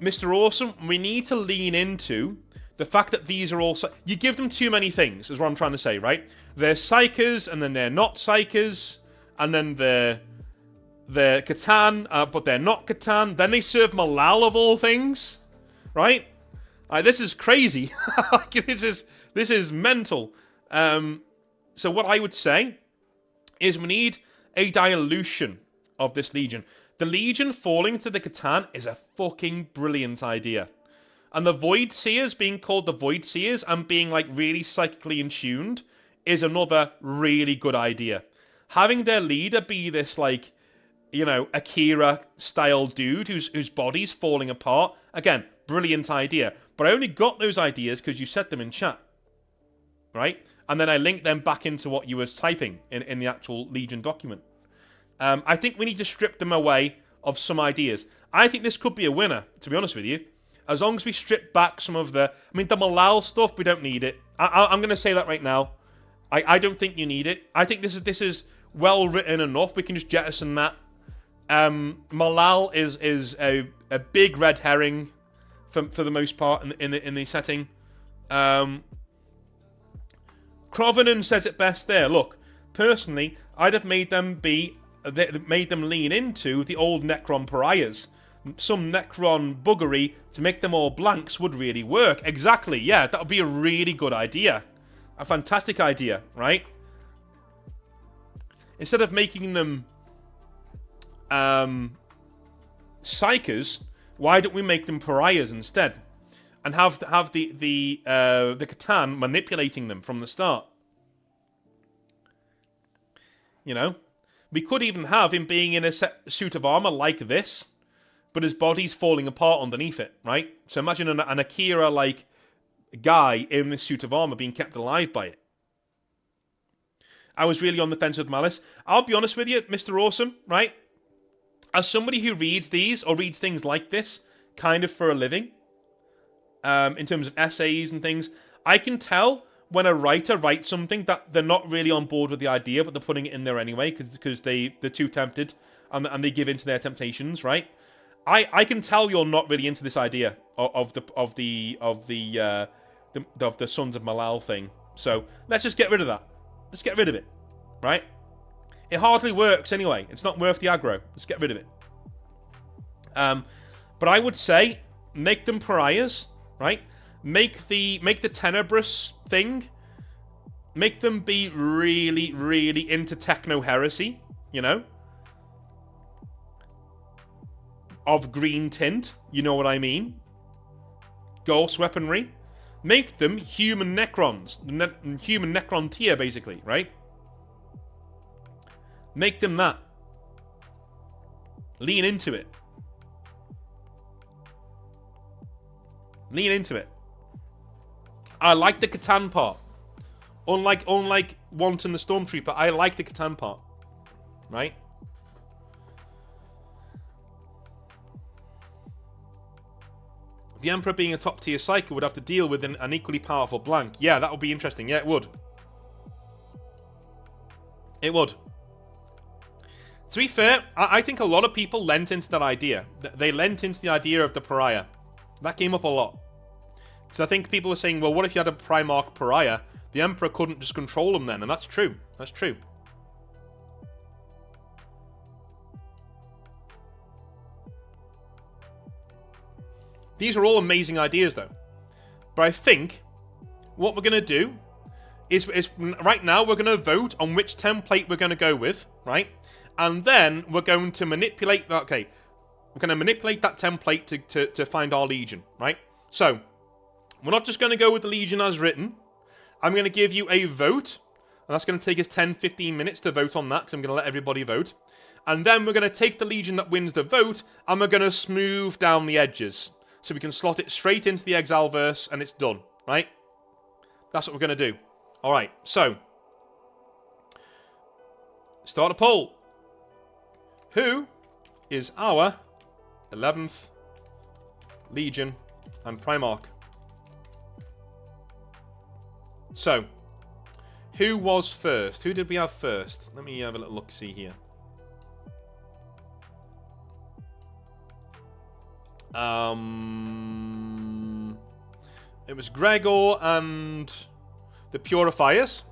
Mr. Awesome, we need to lean into the fact that these are also... You give them too many things, is what I'm trying to say, right? They're Psychers, and then they're not Psychers, and then they're Catan, but they're not Catan. Then they serve Malal of all things, right? This is crazy. This is mental. So what I would say is we need a dilution of this Legion. The Legion falling to the Catan is a fucking brilliant idea. And the Void Seers being called the Void Seers and being like really psychically in-tuned is another really good idea. Having their leader be this like, you know, Akira-style dude whose body's falling apart. Again, brilliant idea. But I only got those ideas because you said them in chat. Right? And then I linked them back into what you were typing in the actual Legion document. I think we need to strip them away of some ideas. I think this could be a winner, to be honest with you. As long as we strip back some of the... I mean, the Malal stuff, we don't need it. I'm going to say that right now. I don't think you need it. I think this is well written enough. We can just jettison that. Malal is a big red herring for the most part in the setting. Crovenon says it best there. Look, personally, I'd have made them lean into the old Necron pariahs. Some Necron buggery to make them all blanks would really work. Exactly, yeah, that would be a really good idea. A fantastic idea, right? Instead of making them Psychers, why don't we make them pariahs instead? And have the Catan manipulating them from the start. You know? We could even have him being in a suit of armor like this, but his body's falling apart underneath it, right? So imagine an Akira-like guy in this suit of armor being kept alive by it. I was really on the fence with Malice. I'll be honest with you, Mr. Awesome, right? As somebody who reads these, or reads things like this, kind of for a living, in terms of essays and things, I can tell when a writer writes something that they're not really on board with the idea, but they're putting it in there anyway because they're too tempted and they give in to their temptations, right? I can tell you're not really into this idea of the Sons of Malal thing. So let's just get rid of that. Let's get rid of it, right? It hardly works anyway. It's not worth the aggro. Let's get rid of it. But I would say make them pariahs. Right? Make the Tenebrous thing. Make them be really, really into techno heresy, you know? Of green tint, you know what I mean? Ghost weaponry. Make them human Necrons. Human Necron tier, basically, right? Make them that. Lean into it. Lean into it. I like the Catan part. Unlike Wanton the Stormtrooper, I like the Catan part. Right? The Emperor being a top tier Psycho would have to deal with an equally powerful blank. Yeah, that would be interesting. Yeah, it would. It would. To be fair, I think a lot of people lent into that idea. They lent into the idea of the Pariah. That came up a lot. Because I think people are saying, well, what if you had a Primarch Pariah? The Emperor couldn't just control them then. And that's true. That's true. These are all amazing ideas, though. But I think what we're going to do is right now we're going to vote on which template we're going to go with, right? And then we're going to manipulate... Okay, we're going to manipulate that template to find our Legion, right? So, we're not just going to go with the Legion as written. I'm going to give you a vote. And that's going to take us 10-15 minutes to vote on that, because I'm going to let everybody vote. And then we're going to take the Legion that wins the vote, and we're going to smooth down the edges. So we can slot it straight into the Exileverse, and it's done, right? That's what we're going to do. Alright, so. Start a poll. Who is our 11th Legion and Primarch? So, who was first? Who did we have first? Let me have a little look-see here. It was Gregor and the Purifiers.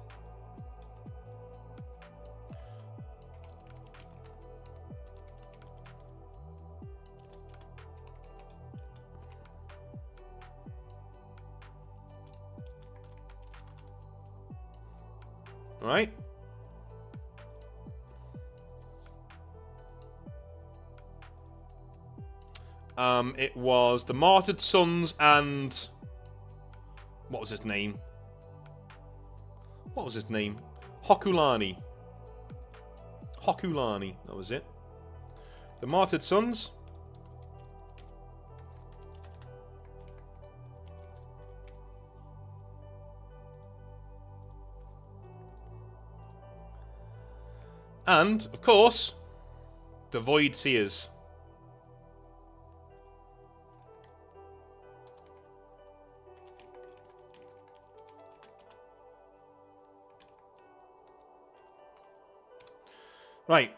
Right. It was the Martyred Sons and... What was his name? What was his name? Hokulani. Hokulani, that was it. The Martyred Sons. And, of course, the Void Seers. Right.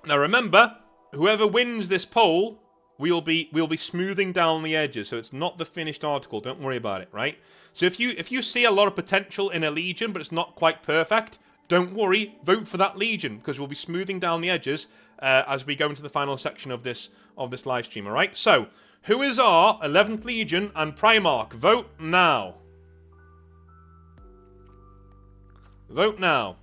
Now remember, whoever wins this poll, we'll be smoothing down the edges, so it's not the finished article. Don't worry about it, right? So if you see a lot of potential in a Legion, but it's not quite perfect, don't worry, vote for that Legion, because we'll be smoothing down the edges as we go into the final section of this live stream, alright? So, who is our 11th Legion and Primarch? Vote now. Vote now.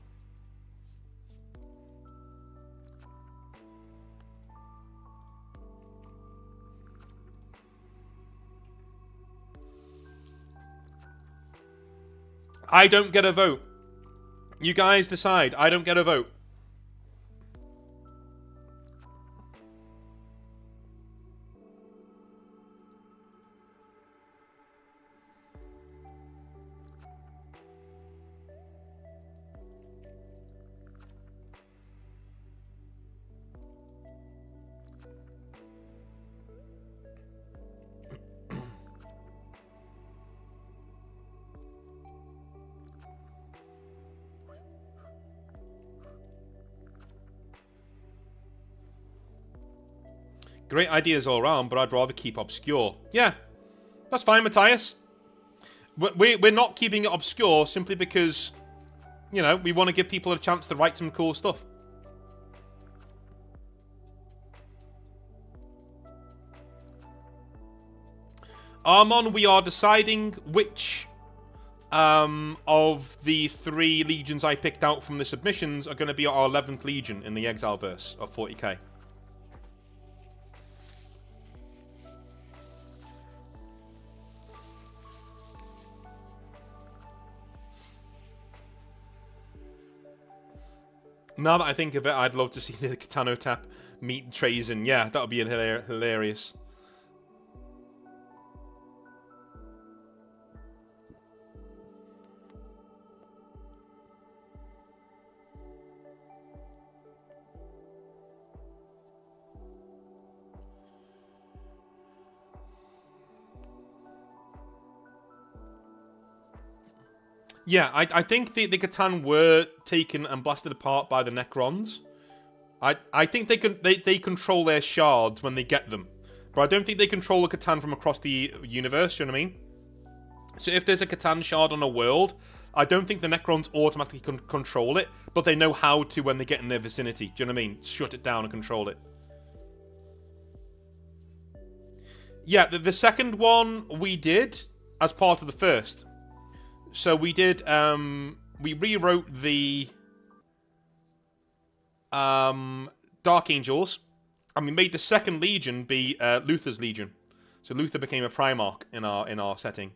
I don't get a vote. You guys decide. I don't get a vote. Great ideas all around, but I'd rather keep obscure. Yeah, that's fine, Matthias. We're not keeping it obscure simply because, you know, we want to give people a chance to write some cool stuff. Armon, we are deciding which of the 3 legions I picked out from the submissions are going to be our 11th legion in the Exileverse of 40k. Now that I think of it, I'd love to see the Katano Tap meet Trazen. Yeah, that would be hilarious. Yeah, I think the Catan were taken and blasted apart by the Necrons. I think they control their shards when they get them. But I don't think they control the Catan from across the universe, you know what I mean? So if there's a Catan shard on a world, I don't think the Necrons automatically control it, but they know how to when they get in their vicinity. Do you know what I mean? Shut it down and control it. Yeah, the second one we did as part of the first. So we did, we rewrote the Dark Angels, and we made the second Legion be Luther's Legion. So Luther became a Primarch in our setting.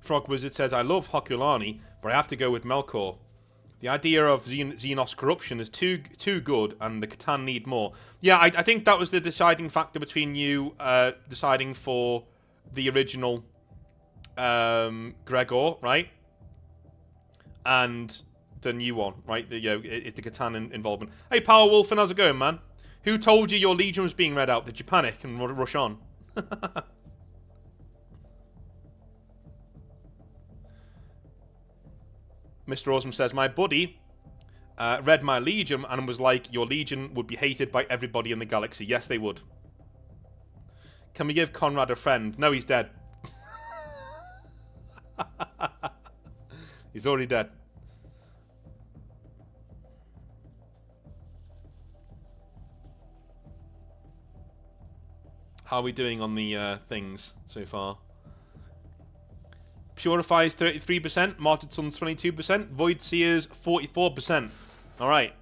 Frog Wizard says, I love Hokulani, but I have to go with Melkor. The idea of Xenos corruption is too good, and the Catan need more. Yeah, I think that was the deciding factor between you deciding for the original Gregor, right? And the new one, right? It's the Catan involvement. Hey, Power Wolf, and how's it going, man? Who told you your Legion was being read out? Did you panic and rush on? Mr. Awesome says, my buddy read my Legion and was like, your Legion would be hated by everybody in the galaxy. Yes, they would. Can we give Conrad a friend? No, he's dead. He's already dead. How are we doing on the things so far? Purifiers 33%, Martyred Sons 22%, Void Seers 44%. Alright.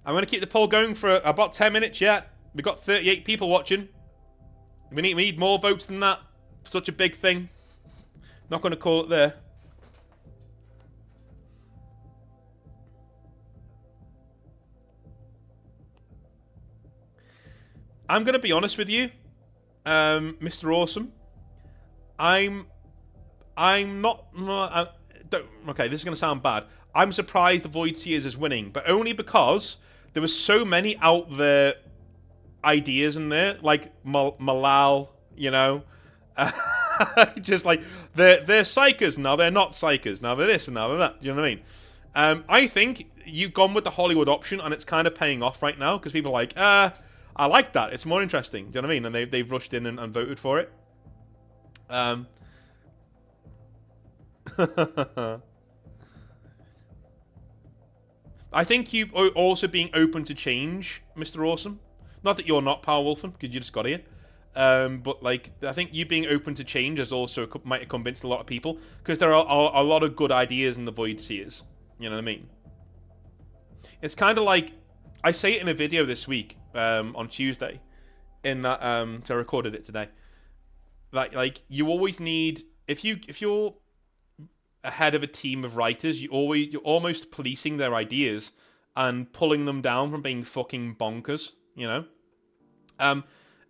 I'm going to keep the poll going for about 10 minutes yet. We've got 38 people watching. We need more votes than that. Such a big thing. Not going to call it there. I'm going to be honest with you. Mr. Awesome, I'm not. Okay, this is going to sound bad. I'm surprised the Void Seers is winning, but only because there were so many out there ideas in there, like Malal, you know, just like they're psychers now, they're not psychers now, they're this and now they're that. Do you know what I mean? I think you've gone with the Hollywood option, and it's kind of paying off right now because people are like, I like that. It's more interesting. Do you know what I mean? And they've rushed in and voted for it. I think you also being open to change, Mr. Awesome. Not that you're not Power Wolfen, because you just got here. But like, I think you being open to change has also might have convinced a lot of people, because there are a lot of good ideas in the Void Seers. You know what I mean? It's kind of like, I say it in a video this week, on Tuesday, in that so I recorded it today. Like you always need, if you're ahead of a team of writers, you're almost policing their ideas and pulling them down from being fucking bonkers, you know?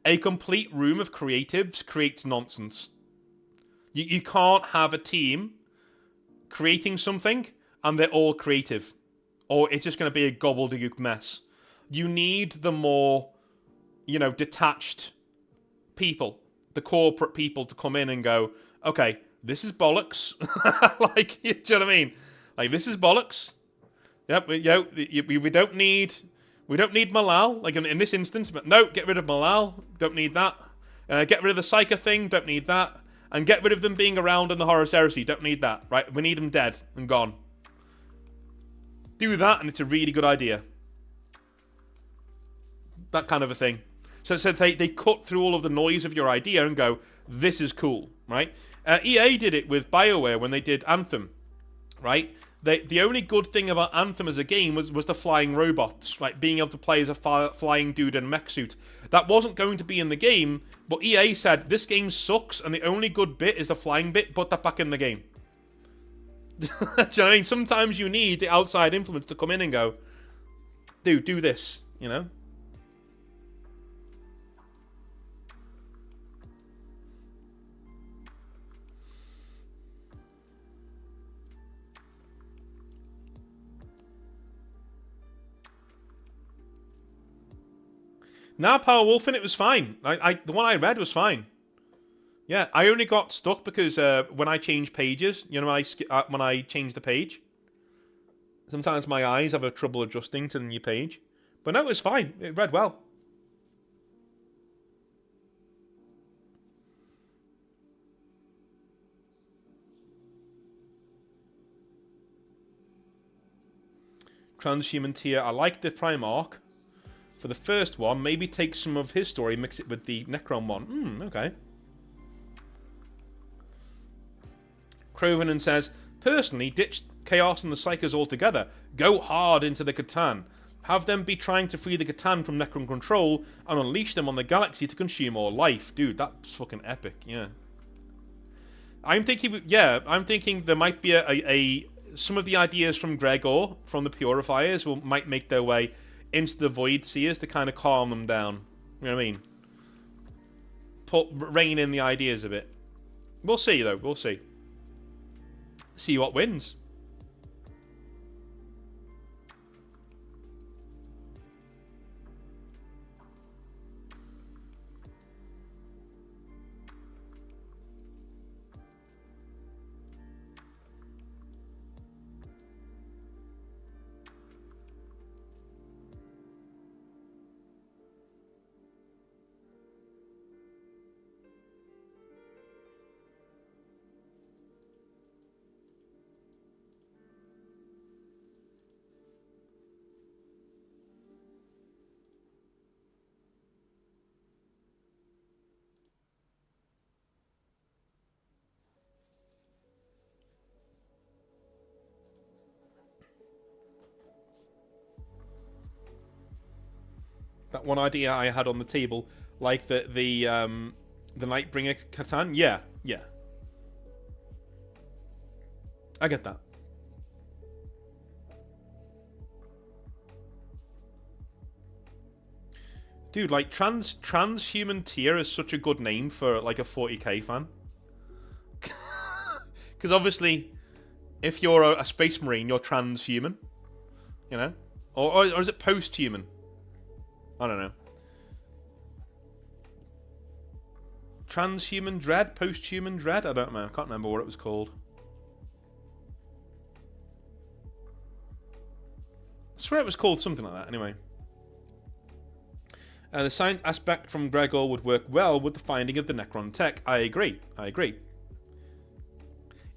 A complete room of creatives creates nonsense. You can't have a team creating something and they're all creative, or it's just going to be a gobbledygook mess. You need the more, you know, detached people, the corporate people, to come in and go, okay, this is bollocks. Like, do you know what I mean? Like, this is bollocks. Yep, we don't need Malal, like in this instance, but no, get rid of Malal, don't need that. Get rid of the Psyker thing, don't need that. And get rid of them being around in the Horus Heresy, don't need that, right? We need them dead and gone. Do that, and it's a really good idea. That kind of a thing. So they cut through all of the noise of your idea and go, this is cool, right? EA did it with BioWare when they did Anthem, right? The only good thing about Anthem as a game was the flying robots, right? Being able to play as a flying dude in a mech suit. That wasn't going to be in the game, but EA said, this game sucks, and the only good bit is the flying bit, put that back in the game. Do you know what I mean? Sometimes you need the outside influence to come in and go, dude, do this, you know? Nah, Power Wolfen, it was fine. The one I read was fine. Yeah, I only got stuck because when I change pages, you know, when I change the page, sometimes my eyes have a trouble adjusting to the new page. But no, it was fine. It read well. Transhuman tier. I like the Primarch for the first one. Maybe take some of his story, mix it with the Necron one. Okay. Crovenan says, personally, ditch Chaos and the Psychers altogether. Go hard into the Catan. Have them be trying to free the Catan from Necron control and unleash them on the galaxy to consume all life. Dude, that's fucking epic, yeah. I'm thinking there might be some of the ideas from Gregor, from the Purifiers, might make their way into the Void Seers to kind of calm them down. You know what I mean? Rein in the ideas a bit. We'll see, though. We'll see. See what wins. That one idea I had on the table, like the Nightbringer Catan. Yeah. I get that. Dude, like transhuman tier is such a good name for like a 40k fan. Because obviously, if you're a space marine, you're transhuman. You know, or is it post-human? I don't know. Transhuman Dread? Post-human Dread? I don't know. I can't remember what it was called. I swear it was called something like that, anyway. The science aspect from Gregor would work well with the finding of the Necron tech. I agree.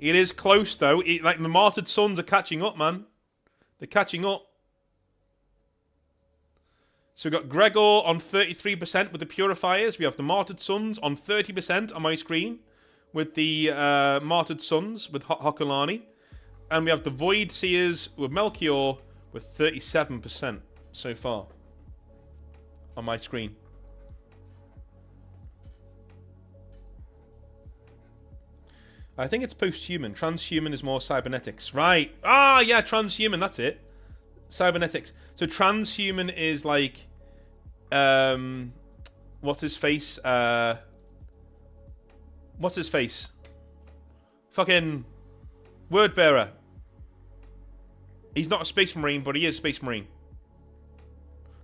It is close, though. Like, the Martyred Sons are catching up, man. They're catching up. So we've got Gregor on 33% with the Purifiers. We have the Martyred Sons on 30% on my screen with the Martyred Sons with Hokulani. And we have the Void Seers with Melchior with 37% so far on my screen. I think it's post-human. Transhuman is more cybernetics. Right. Ah, yeah, transhuman. That's it. Cybernetics. So transhuman is like, what's his face? What's his face? Fucking Wordbearer. He's not a space marine, but he is a space marine.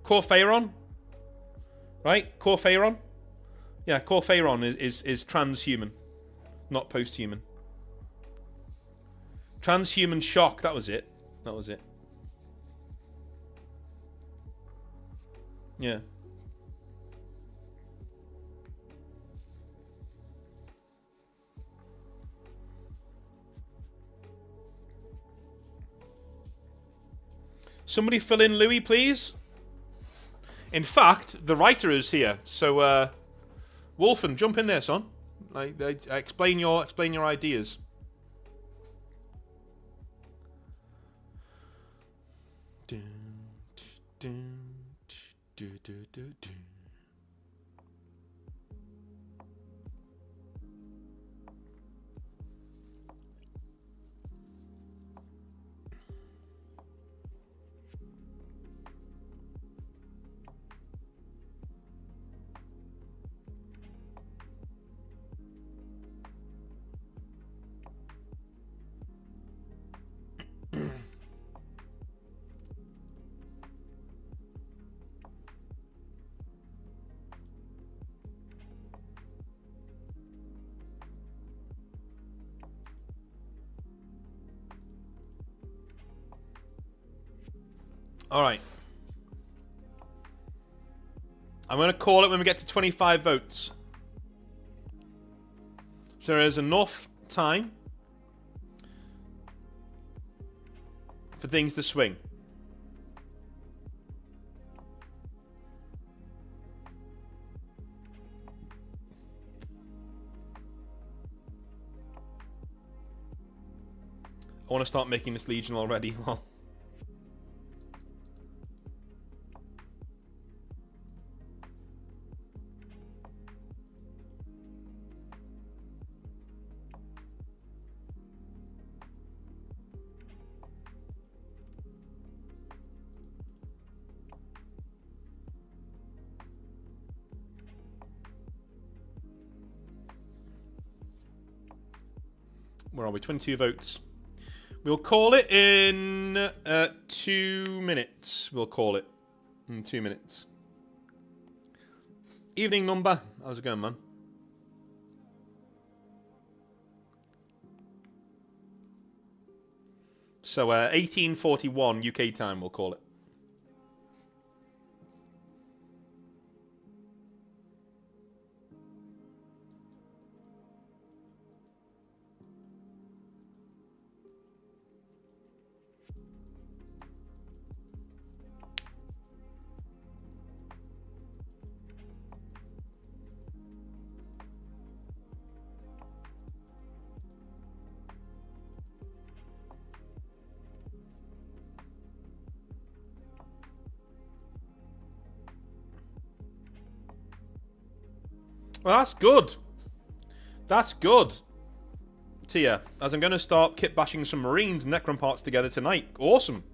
Corphaeron, right? Corphaeron. Yeah, Corphaeron is transhuman, not post-human. Transhuman shock. That was it. That was it. Yeah. Somebody fill in Louis, please. In fact, the writer is here, so Wolfen, jump in there, son. Explain your ideas. Alright. I'm going to call it when we get to 25 votes. So there is enough time for things to swing. want to start making this Legion already. Where are we? 22 votes. We'll call it in 2 minutes. We'll call it in 2 minutes. Evening number. How's it going, man? So 1841 UK time, we'll call it. Well, that's good. That's good. Tia, as I'm going to start kit bashing some Marines and Necron parts together tonight. Awesome.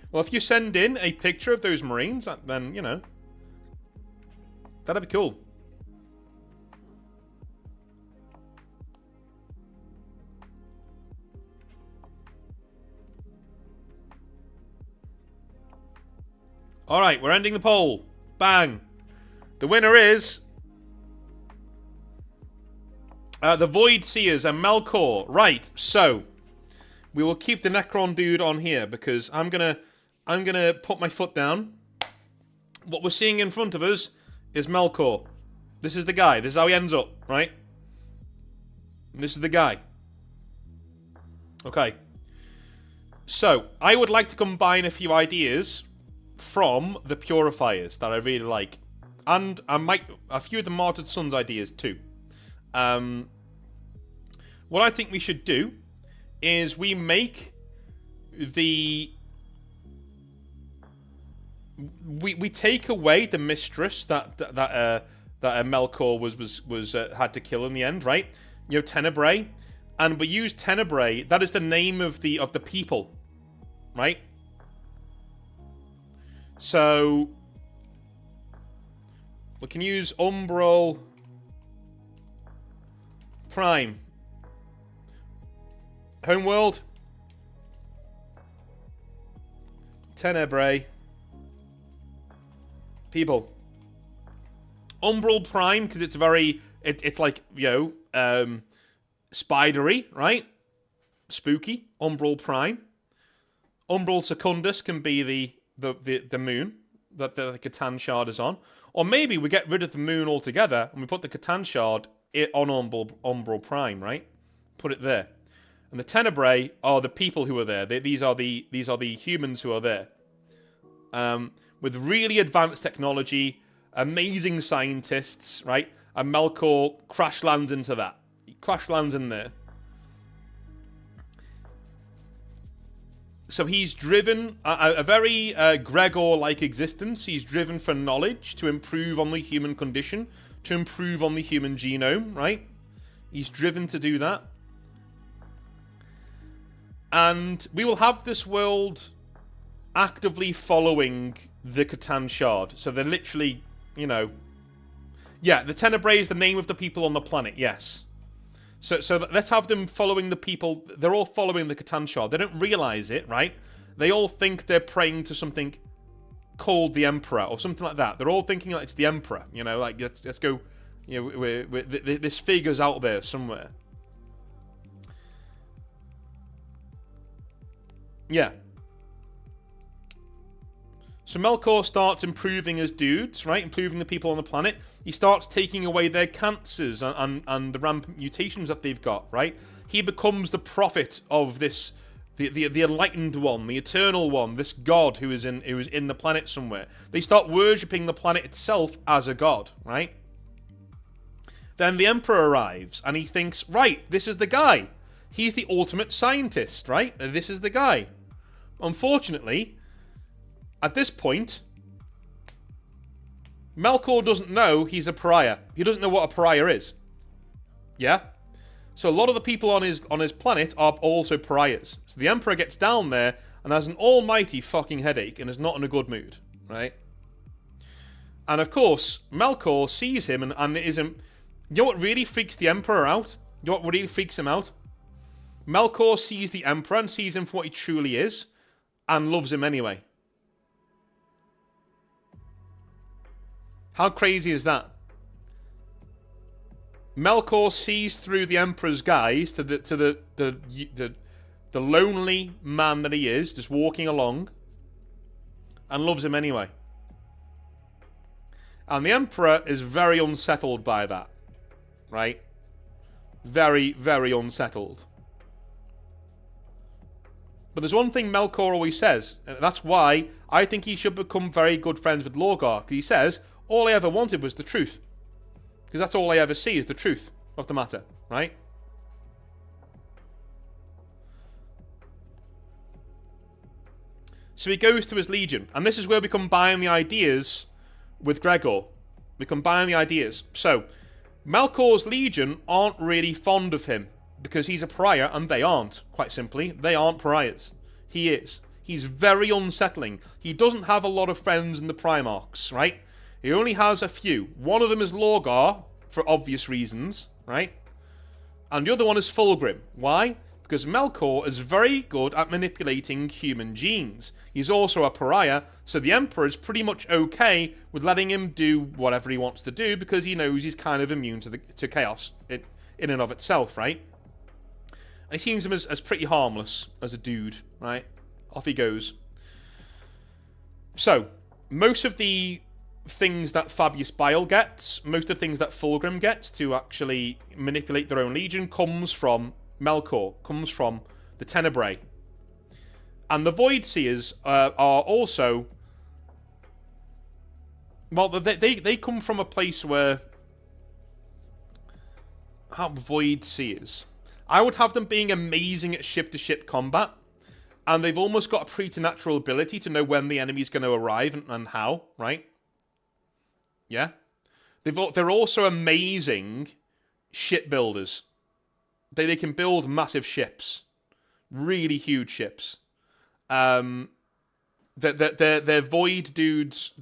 Well, if you send in a picture of those Marines, then, you know, that'd be cool. All right, we're ending the poll. Bang. The winner is the Void Seers and Melkor. Right, so we will keep the Necron dude on here because I'm gonna put my foot down. What we're seeing in front of us is Melkor. This is the guy. This is how he ends up, right? This is the guy. Okay. So I would like to combine a few ideas from the Purifiers that I really like, and a few of the Martyred Sons ideas too. What I think we should do is we make the we take away the mistress that Melkor was had to kill in the end, right? You know, Tenebrae, and we use Tenebrae. That is the name of the people, right? So we can use Umbral Prime. Homeworld. Tenebrae. People. Umbral Prime, because it's very... It's like, you know, spidery, right? Spooky. Umbral Prime. Umbral Secundus can be the moon that the Catan Shard is on. Or maybe we get rid of the moon altogether and we put the Catan Shard on Umbral Prime, right? Put it there. And the Tenebrae are the people who are there. These are the humans who are there. With really advanced technology, amazing scientists, right? And Melkor crash lands into that. He crash lands in there. So he's driven a very Gregor-like existence. He's driven for knowledge to improve on the human condition, to improve on the human genome, right? He's driven to do that. And we will have this world actively following the Catan Shard. So they're literally, you know... Yeah, the Tenebrae is the name of the people on the planet, yes. So let's have them following the people. They're all following the Catan Shard. They don't realize it, right? They all think they're praying to something called the Emperor or something like that. They're all thinking like it's the Emperor, you know, like let's go, you know, this figure's out there somewhere. Yeah. So Melkor starts improving as dudes, right? Improving the people on the planet. He starts taking away their cancers and the rampant mutations that they've got, right? He becomes the prophet of this, the enlightened one, the eternal one, this god who is in the planet somewhere. They start worshipping the planet itself as a god, right? Then the Emperor arrives and he thinks, right, this is the guy. He's the ultimate scientist, right? This is the guy. Unfortunately, at this point, Melkor doesn't know he's a pariah. He doesn't know what a pariah is. Yeah? So a lot of the people on his planet are also pariahs. So the Emperor gets down there and has an almighty fucking headache and is not in a good mood, right? And of course, Melkor sees him and isn't... You know what really freaks the Emperor out? You know what really freaks him out? Melkor sees the Emperor and sees him for what he truly is and loves him anyway. How crazy is that? Melkor sees through the Emperor's guise to the lonely man that he is, just walking along, and loves him anyway. And the Emperor is very unsettled by that, right? Very, very unsettled. But there's one thing Melkor always says, and that's why I think he should become very good friends with Lorgar. He says, all I ever wanted was the truth. Because that's all I ever see is the truth of the matter, right? So he goes to his legion. And this is where we combine the ideas with Gregor. We combine the ideas. So, Melkor's legion aren't really fond of him. Because he's a pariah and they aren't, quite simply. They aren't pariahs. He is. He's very unsettling. He doesn't have a lot of friends in the Primarchs, right? He only has a few. One of them is Lorgar, for obvious reasons, right? And the other one is Fulgrim. Why? Because Melkor is very good at manipulating human genes. He's also a pariah, so the Emperor is pretty much okay with letting him do whatever he wants to do because he knows he's kind of immune to chaos in and of itself, right? And he seems him as pretty harmless as a dude, right? Off he goes. So, most of the things that Fabius Bile gets, most of the things that Fulgrim gets to actually manipulate their own legion comes from Melkor, comes from the Tenebrae. And the Void Seers are also... Well, they come from a place where... Void Seers. I would have them being amazing at ship-to-ship combat. And they've almost got a preternatural ability to know when the enemy's going to arrive and how, right? Yeah? They're also amazing shipbuilders. They can build massive ships. Really huge ships. They're Void dudes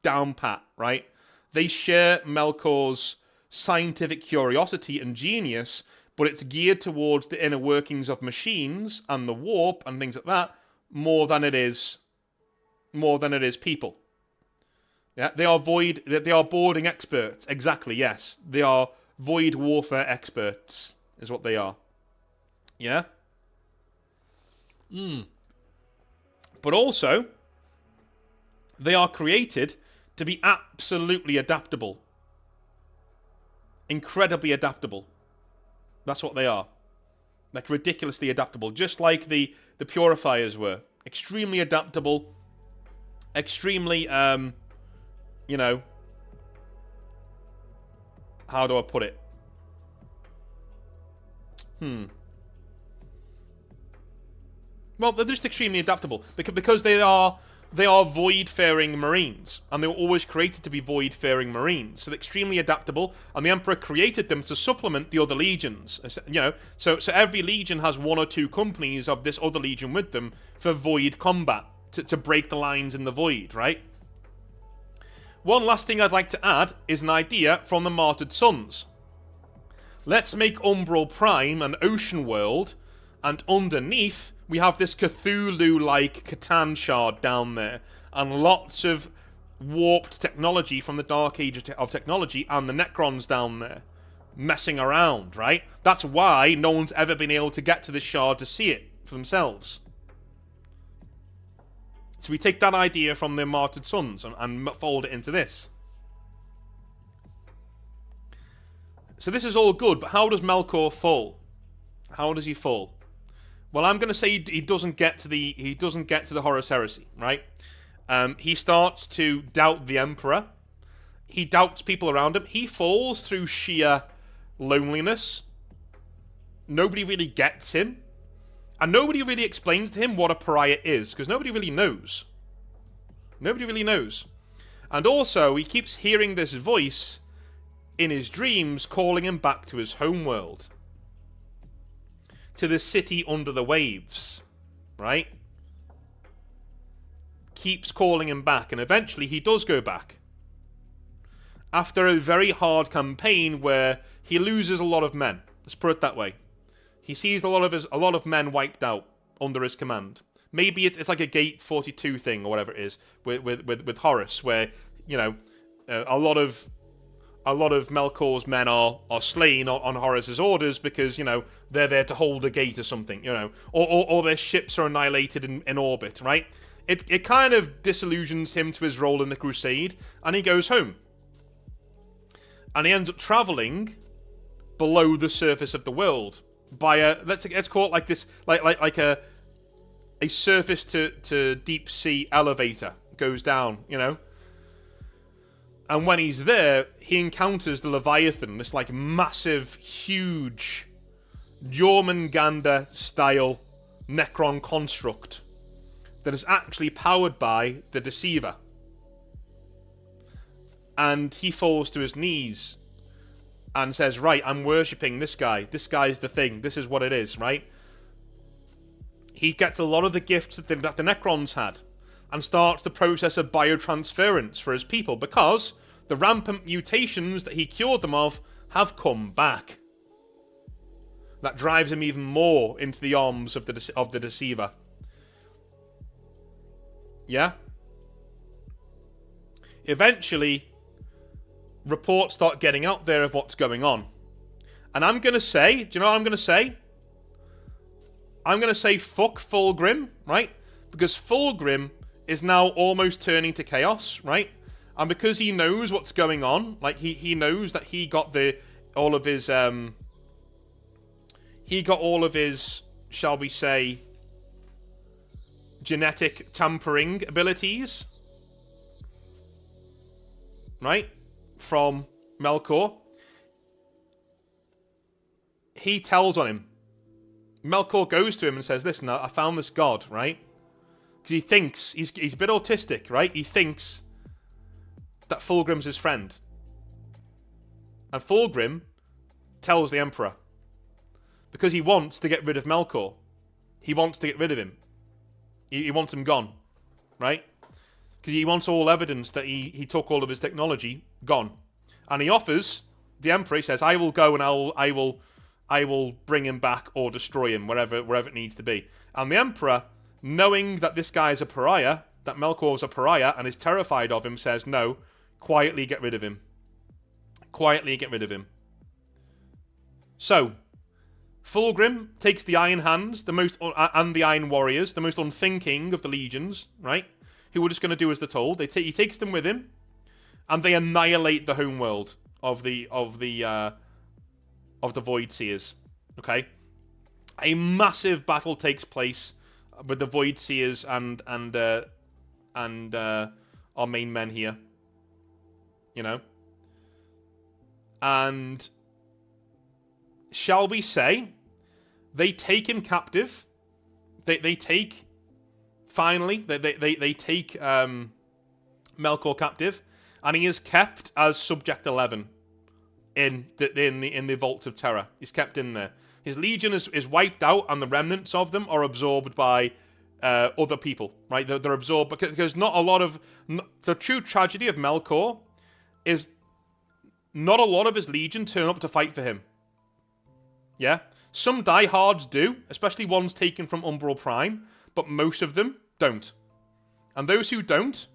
down pat, right? They share Melkor's scientific curiosity and genius, but it's geared towards the inner workings of machines and the warp and things like that more than it is people. Yeah, they are boarding experts. Exactly, yes. They are void warfare experts, is what they are. Yeah? But also, they are created to be absolutely adaptable. Incredibly adaptable. That's what they are. Like, ridiculously adaptable. Just like the Purifiers were. Extremely adaptable. Extremely, you know... How do I put it? Well, they're just extremely adaptable. Because they are void-faring marines. And they were always created to be void-faring marines. So they're extremely adaptable. And the Emperor created them to supplement the other legions. You know, so every legion has one or two companies of this other legion with them for void combat. To break the lines in the void, right? One last thing I'd like to add is an idea from the Martyred Sons. Let's make Umbral Prime an ocean world, and underneath we have this Cthulhu-like Catan shard down there, and lots of warped technology from the Dark Age of technology, and the Necrons down there, messing around, right? That's why no one's ever been able to get to this shard to see it for themselves. So we take that idea from the Martyred Sons and fold it into this. So this is all good, but how does Melkor fall? How does he fall? Well, I'm going to say he doesn't get to the Horus Heresy, right? He starts to doubt the Emperor. He doubts people around him. He falls through sheer loneliness. nobody really gets him. And nobody really explains to him what a pariah is, because nobody really knows. Nobody really knows. And also, he keeps hearing this voice in his dreams calling him back to his homeworld. To the city under the waves. Right? Keeps calling him back, and eventually he does go back. After a very hard campaign where he loses a lot of men. Let's put it that way. He sees a lot of men wiped out under his command. Maybe it's like a Gate 42 thing or whatever it is with Horus, where a lot of Melkor's men are slain on Horus's orders because they're there to hold a gate or something, or their ships are annihilated in orbit, right? It kind of disillusions him to his role in the Crusade, and he goes home, and he ends up traveling below the surface of the world. By let's call it like this, like a surface to deep sea elevator goes down, And when he's there, he encounters the Leviathan, this like massive, huge Jormungandr style Necron construct that is actually powered by the Deceiver. And he falls to his knees and says, right, I'm worshipping this guy. This guy's the thing. This is what it is, right? He gets a lot of the gifts that the Necrons had and starts the process of biotransference for his people because the rampant mutations that he cured them of have come back. That drives him even more into the arms of the Deceiver. Yeah? Eventually, reports start getting out there of what's going on. And I'm going to say, do you know what I'm going to say? I'm going to say fuck Fulgrim, right? Because Fulgrim is now almost turning to chaos, right? And because he knows what's going on, like he knows that he got all of his, shall we say, genetic tampering abilities, right? From Melkor. He tells on him. Melkor goes to him and says, listen, I found this god, right? Because he thinks, he's a bit autistic, right? He thinks that Fulgrim's his friend. And Fulgrim tells the Emperor. Because he wants to get rid of Melkor. He wants to get rid of him. He wants him gone. Right? Because he wants all evidence that he took all of his technology gone. And he offers, the Emperor, he says, I will go and I will bring him back or destroy him, wherever it needs to be. And the Emperor, knowing that this guy is a pariah, that Melkor's a pariah, and is terrified of him, says, no, quietly get rid of him. Quietly get rid of him. So, Fulgrim takes the Iron Hands, and the Iron Warriors, the most unthinking of the legions, right? Who are just going to do as they're told. He takes them with him, and they annihilate the homeworld of the Void Seers. Okay, a massive battle takes place with the Void Seers and our main men here. And shall we say, they take him captive. They take Melkor captive, and he is kept as Subject 11 in the Vaults of Terror. He's kept in there. His legion is wiped out, and the remnants of them are absorbed by other people. Right? They're absorbed because not a lot of the true tragedy of Melkor is not a lot of his legion turn up to fight for him. Yeah, some diehards do, especially ones taken from Umbral Prime, but most of them don't. And those who don't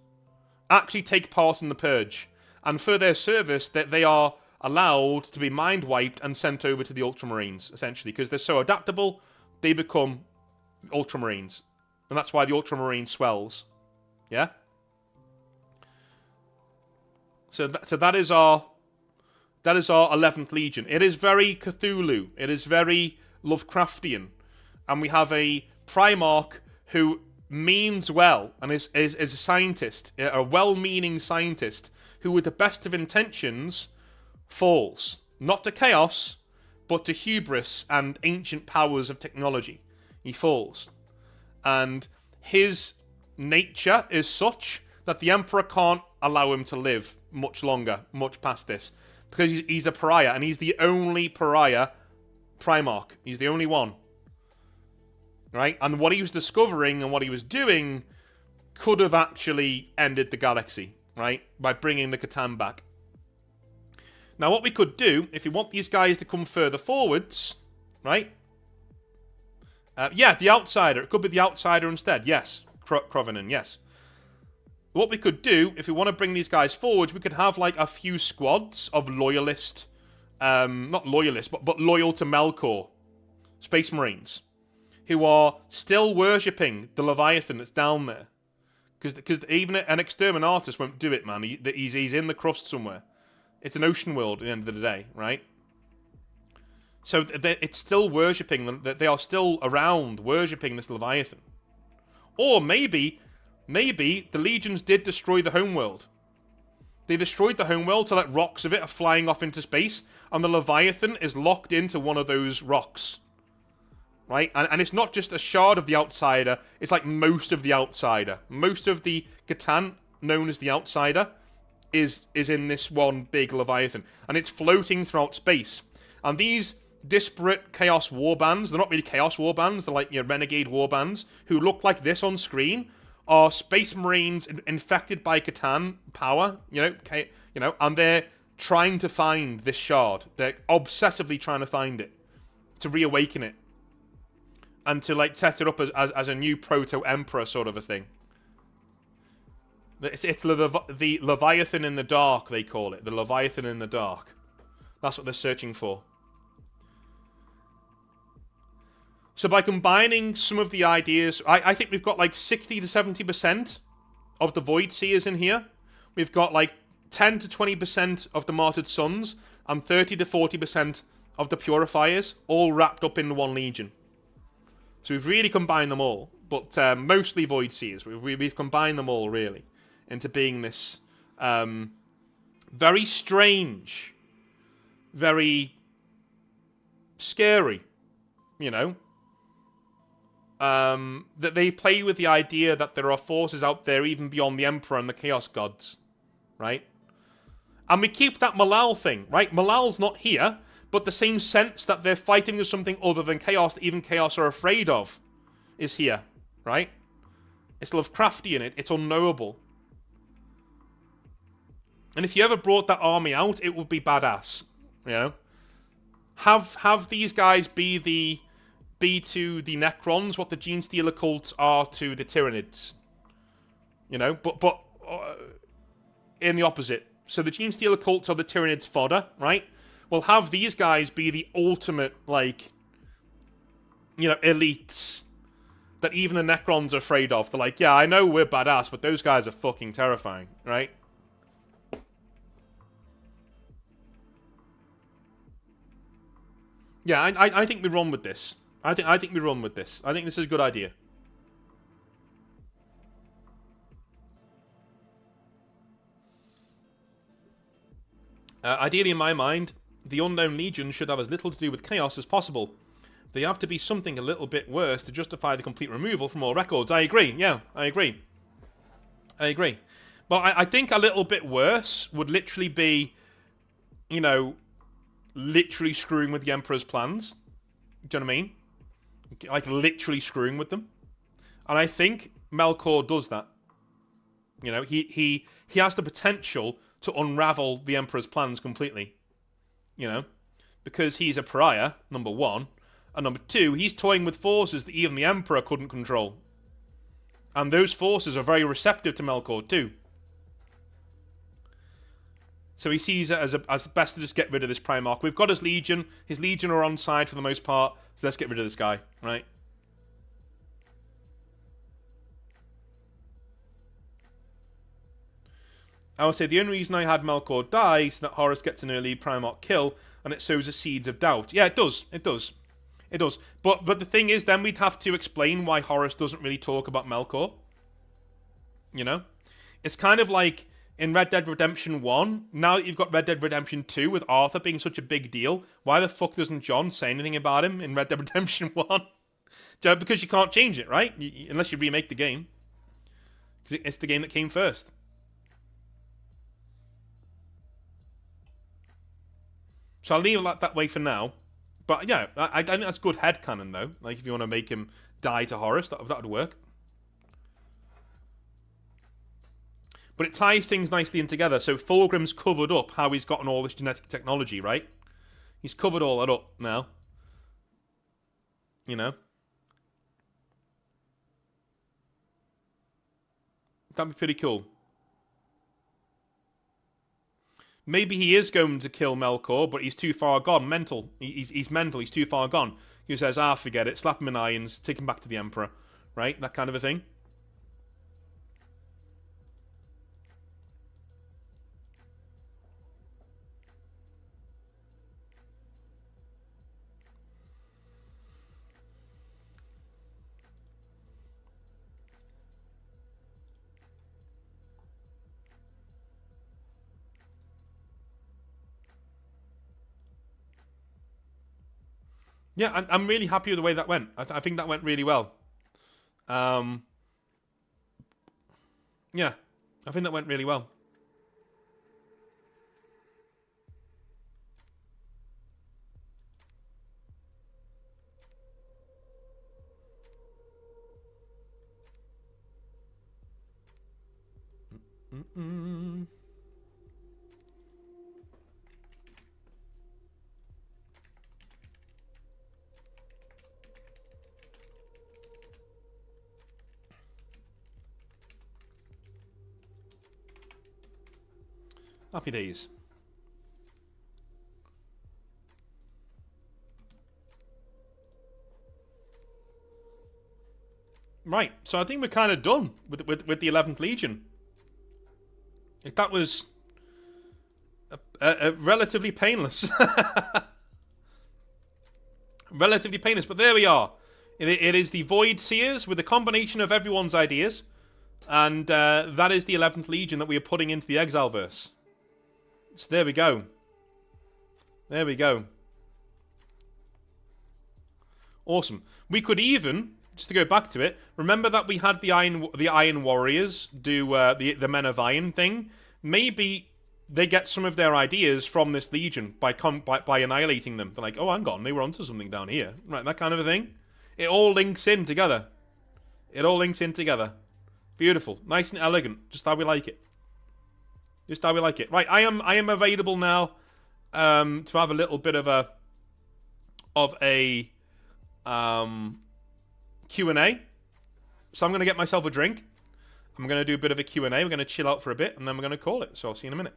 actually take part in the Purge, and for their service, that they are allowed to be mind wiped and sent over to the Ultramarines, essentially, because they're so adaptable, they become Ultramarines, and that's why the Ultramarine swells. Yeah. So that is our 11th Legion. It is very Cthulhu. It is very Lovecraftian, and we have a Primarch who means well and is a scientist, a well-meaning scientist who, with the best of intentions, falls not to chaos, but to hubris and ancient powers of technology. He falls. And his nature is such that the Emperor can't allow him to live much longer, much past this. Because he's a pariah, and he's the only pariah Primarch. He's the only one. Right? And what he was discovering and what he was doing could have actually ended the galaxy, right? By bringing the Catan back. Now, what we could do, if you want these guys to come further forwards, right? Yeah, the Outsider. It could be the Outsider instead. Yes. Crovenin, yes. What we could do, if we want to bring these guys forward, we could have like a few squads of loyalist, not loyalist, but loyal to Melkor, Space Marines, who are still worshipping the Leviathan that's down there. Because even an exterminatus won't do it, man. He's in the crust somewhere. It's an ocean world at the end of the day, right? So it's still worshipping them. They are still around worshipping this Leviathan. Or maybe the legions did destroy the homeworld. They destroyed the homeworld so that rocks of it are flying off into space, and the Leviathan is locked into one of those rocks. Right? And it's not just a shard of the Outsider, it's like most of the Outsider. Most of the Catan, known as the Outsider, is in this one big Leviathan. And it's floating throughout space. And these disparate Chaos warbands, they're not really Chaos warbands, they're like, Renegade warbands, who look like this on screen, are Space Marines infected by Catan power, and they're trying to find this shard. They're obsessively trying to find it, to reawaken it. And to like set it up as a new proto-emperor sort of a thing. It's the Leviathan in the dark, they call it. The Leviathan in the dark. That's what they're searching for. So by combining some of the ideas, I think we've got like 60 to 70% of the Void Seers in here. We've got like 10 to 20% of the Martyred Sons and 30 to 40% of the Purifiers, all wrapped up in one legion. So we've really combined them all, but mostly Void Seers. We've combined them all, really, into being this very strange, very scary, that they play with the idea that there are forces out there even beyond the Emperor and the Chaos Gods, right? And we keep that Malal thing, right? Malal's not here, but the same sense that they're fighting with something other than Chaos, that even Chaos are afraid of, is here, right? It's Lovecraftian, it's unknowable. And if you ever brought that army out, it would be badass, Have these guys be to the Necrons what the Genestealer cults are to the Tyranids. But in the opposite. So the Genestealer cults are the Tyranids' fodder, right? Well, have these guys be the ultimate, elites that even the Necrons are afraid of. They're like, yeah, I know we're badass, but those guys are fucking terrifying, right? Yeah, I think we run with this. I think we run with this. I think this is a good idea. Ideally, in my mind, the Unknown Legion should have as little to do with Chaos as possible. They have to be something a little bit worse to justify the complete removal from all records. I agree. Yeah, I agree. But I think a little bit worse would literally be, literally screwing with the Emperor's plans. Do you know what I mean? Like, literally screwing with them. And I think Melkor does that. He has the potential to unravel the Emperor's plans completely. Because he's a pariah, number one. And number two, he's toying with forces that even the Emperor couldn't control. And those forces are very receptive to Melkor too. So he sees it as best to just get rid of this Primarch. We've got his Legion. His Legion are on side for the most part. So let's get rid of this guy, right? I would say the only reason I had Melkor die is that Horus gets an early Primarch kill, and it sows the seeds of doubt. Yeah, it does. But the thing is, then we'd have to explain why Horus doesn't really talk about Melkor. It's kind of like in Red Dead Redemption 1, now that you've got Red Dead Redemption 2 with Arthur being such a big deal, why the fuck doesn't John say anything about him in Red Dead Redemption 1? Because you can't change it, right? Unless you remake the game. Because it's the game that came first. So I'll leave it that way for now. But yeah, I think that's good headcanon though. Like if you want to make him die to Horus, that would work. But it ties things nicely in together. So Fulgrim's covered up how he's gotten all this genetic technology, right? He's covered all that up now. You know? That'd be pretty cool. Maybe he is going to kill Melkor, but he's too far gone. Mental. He's mental. He's too far gone. He says, forget it. Slap him in irons. Take him back to the Emperor. Right? That kind of a thing. Yeah, I'm really happy with the way that went. I think that went really well. Yeah, I think that went really well. Happy days. Right, so I think we're kind of done with the 11th Legion. That was relatively painless. Relatively painless, but there we are. It is the Void Seers with a combination of everyone's ideas, and that is the 11th Legion that we are putting into the Exileverse. So there we go. There we go. Awesome. We could even, just to go back to it, remember that we had the Iron Warriors do the Men of Iron thing. Maybe they get some of their ideas from this Legion by annihilating them. They're like, oh, hang on, they were onto something down here. Right, that kind of a thing. It all links in together. It all links in together. Beautiful. Nice and elegant. Just how we like it. Just how we like it. Right, I am available now to have a little bit of a Q&A. So I'm going to get myself a drink. I'm going to do a bit of a Q&A. We're going to chill out for a bit, and then we're going to call it. So I'll see you in a minute.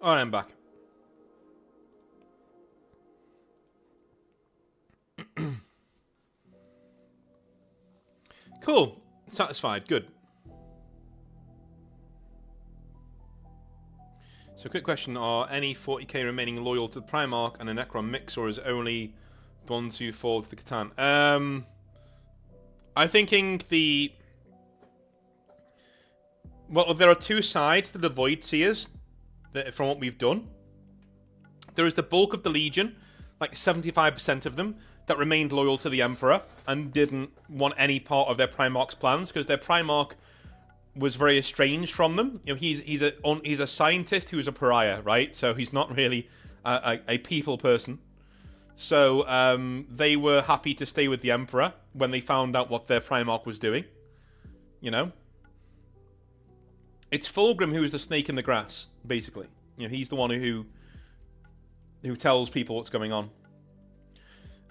Alright, I'm back. Cool. Satisfied. Good. So, quick question. Are any 40k remaining loyal to the Primarch and a Necron mix, or is it only the ones who fall to the Catan? I'm thinking the... Well, there are two sides to the Void Seers, from what we've done. There is the bulk of the Legion, like 75% of them, that remained loyal to the Emperor and didn't want any part of their Primarch's plans, because their Primarch was very estranged from them. You know, he's a scientist who's a pariah, right? So he's not really a people person. So they were happy to stay with the Emperor when they found out what their Primarch was doing. You know? It's Fulgrim who is the snake in the grass, basically. You know, he's the one who tells people what's going on.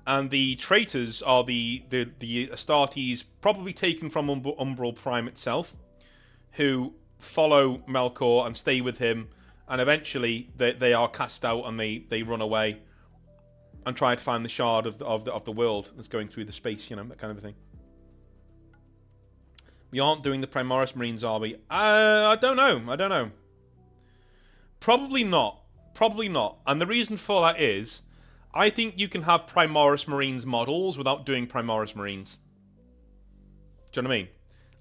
And the traitors are the Astartes, probably taken from Umbral Prime itself, who follow Melkor and stay with him, and eventually they are cast out and they run away and try to find the shard of the world that's going through the space, you know, that kind of a thing. We aren't doing the Primaris Marines, are we? I don't know. Probably not. And the reason for that is, I think you can have Primaris Marines models without doing Primaris Marines. Do you know what I mean?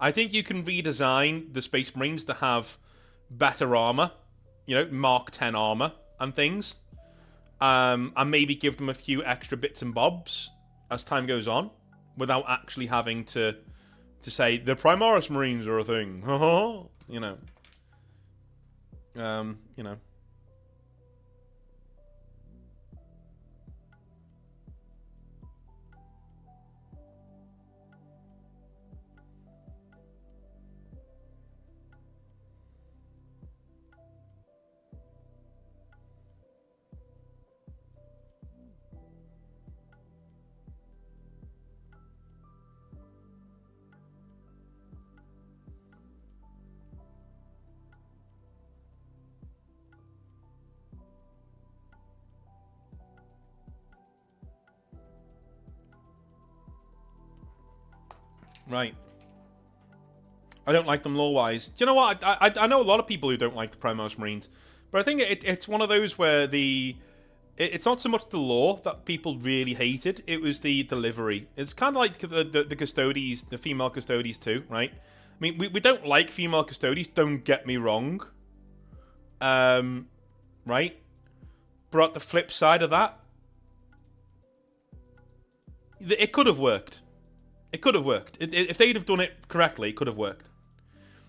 I think you can redesign the Space Marines to have better armor, you know, Mark 10 armor and things, and maybe give them a few extra bits and bobs as time goes on, without actually having to say the Primaris Marines are a thing, you know. You know. Right. I don't like them lore-wise. Do you know what? I know a lot of people who don't like the Primaris Marines, but I think it's one of those where it's not so much the lore that people really hated, it was the delivery. It's kind of like the Custodes, the female Custodes too, right? I mean, we don't like female Custodes, don't get me wrong. Right? But at the flip side of that, it could have worked. It could have worked. If they'd have done it correctly, it could have worked.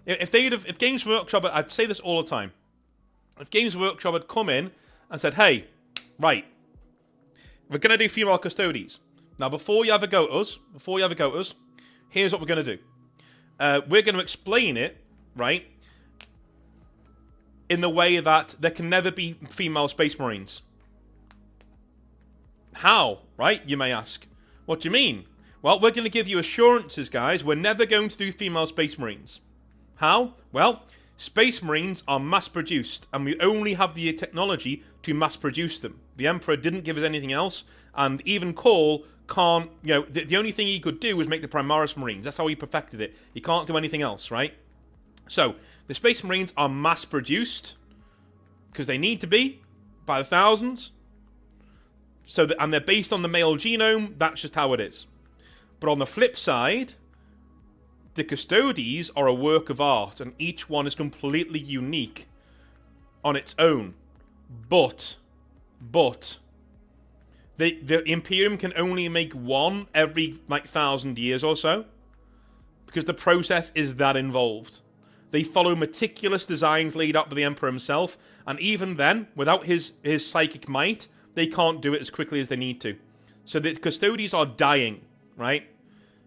If Games Workshop, I'd say this all the time. If Games Workshop had come in and said, hey, right, we're going to do female Custodes. Now, before you have a go at us, here's what we're going to do. We're going to explain it, right, in the way that there can never be female Space Marines. How, right, you may ask. What do you mean? Well, we're going to give you assurances, guys. We're never going to do female Space Marines. How? Well, Space Marines are mass-produced, and we only have the technology to mass-produce them. The Emperor didn't give us anything else, and even Cole can't, you know, the only thing he could do was make the Primaris Marines. That's how he perfected it. He can't do anything else, right? So, the Space Marines are mass-produced, because they need to be, by the thousands. So, and they're based on the male genome. That's just how it is. But on the flip side, the Custodes are a work of art, and each one is completely unique on its own. But the Imperium can only make one every, like, 1,000 years or so, because the process is that involved. They follow meticulous designs laid out by the Emperor himself, and even then, without his psychic might, they can't do it as quickly as they need to. So the Custodes are dying, right?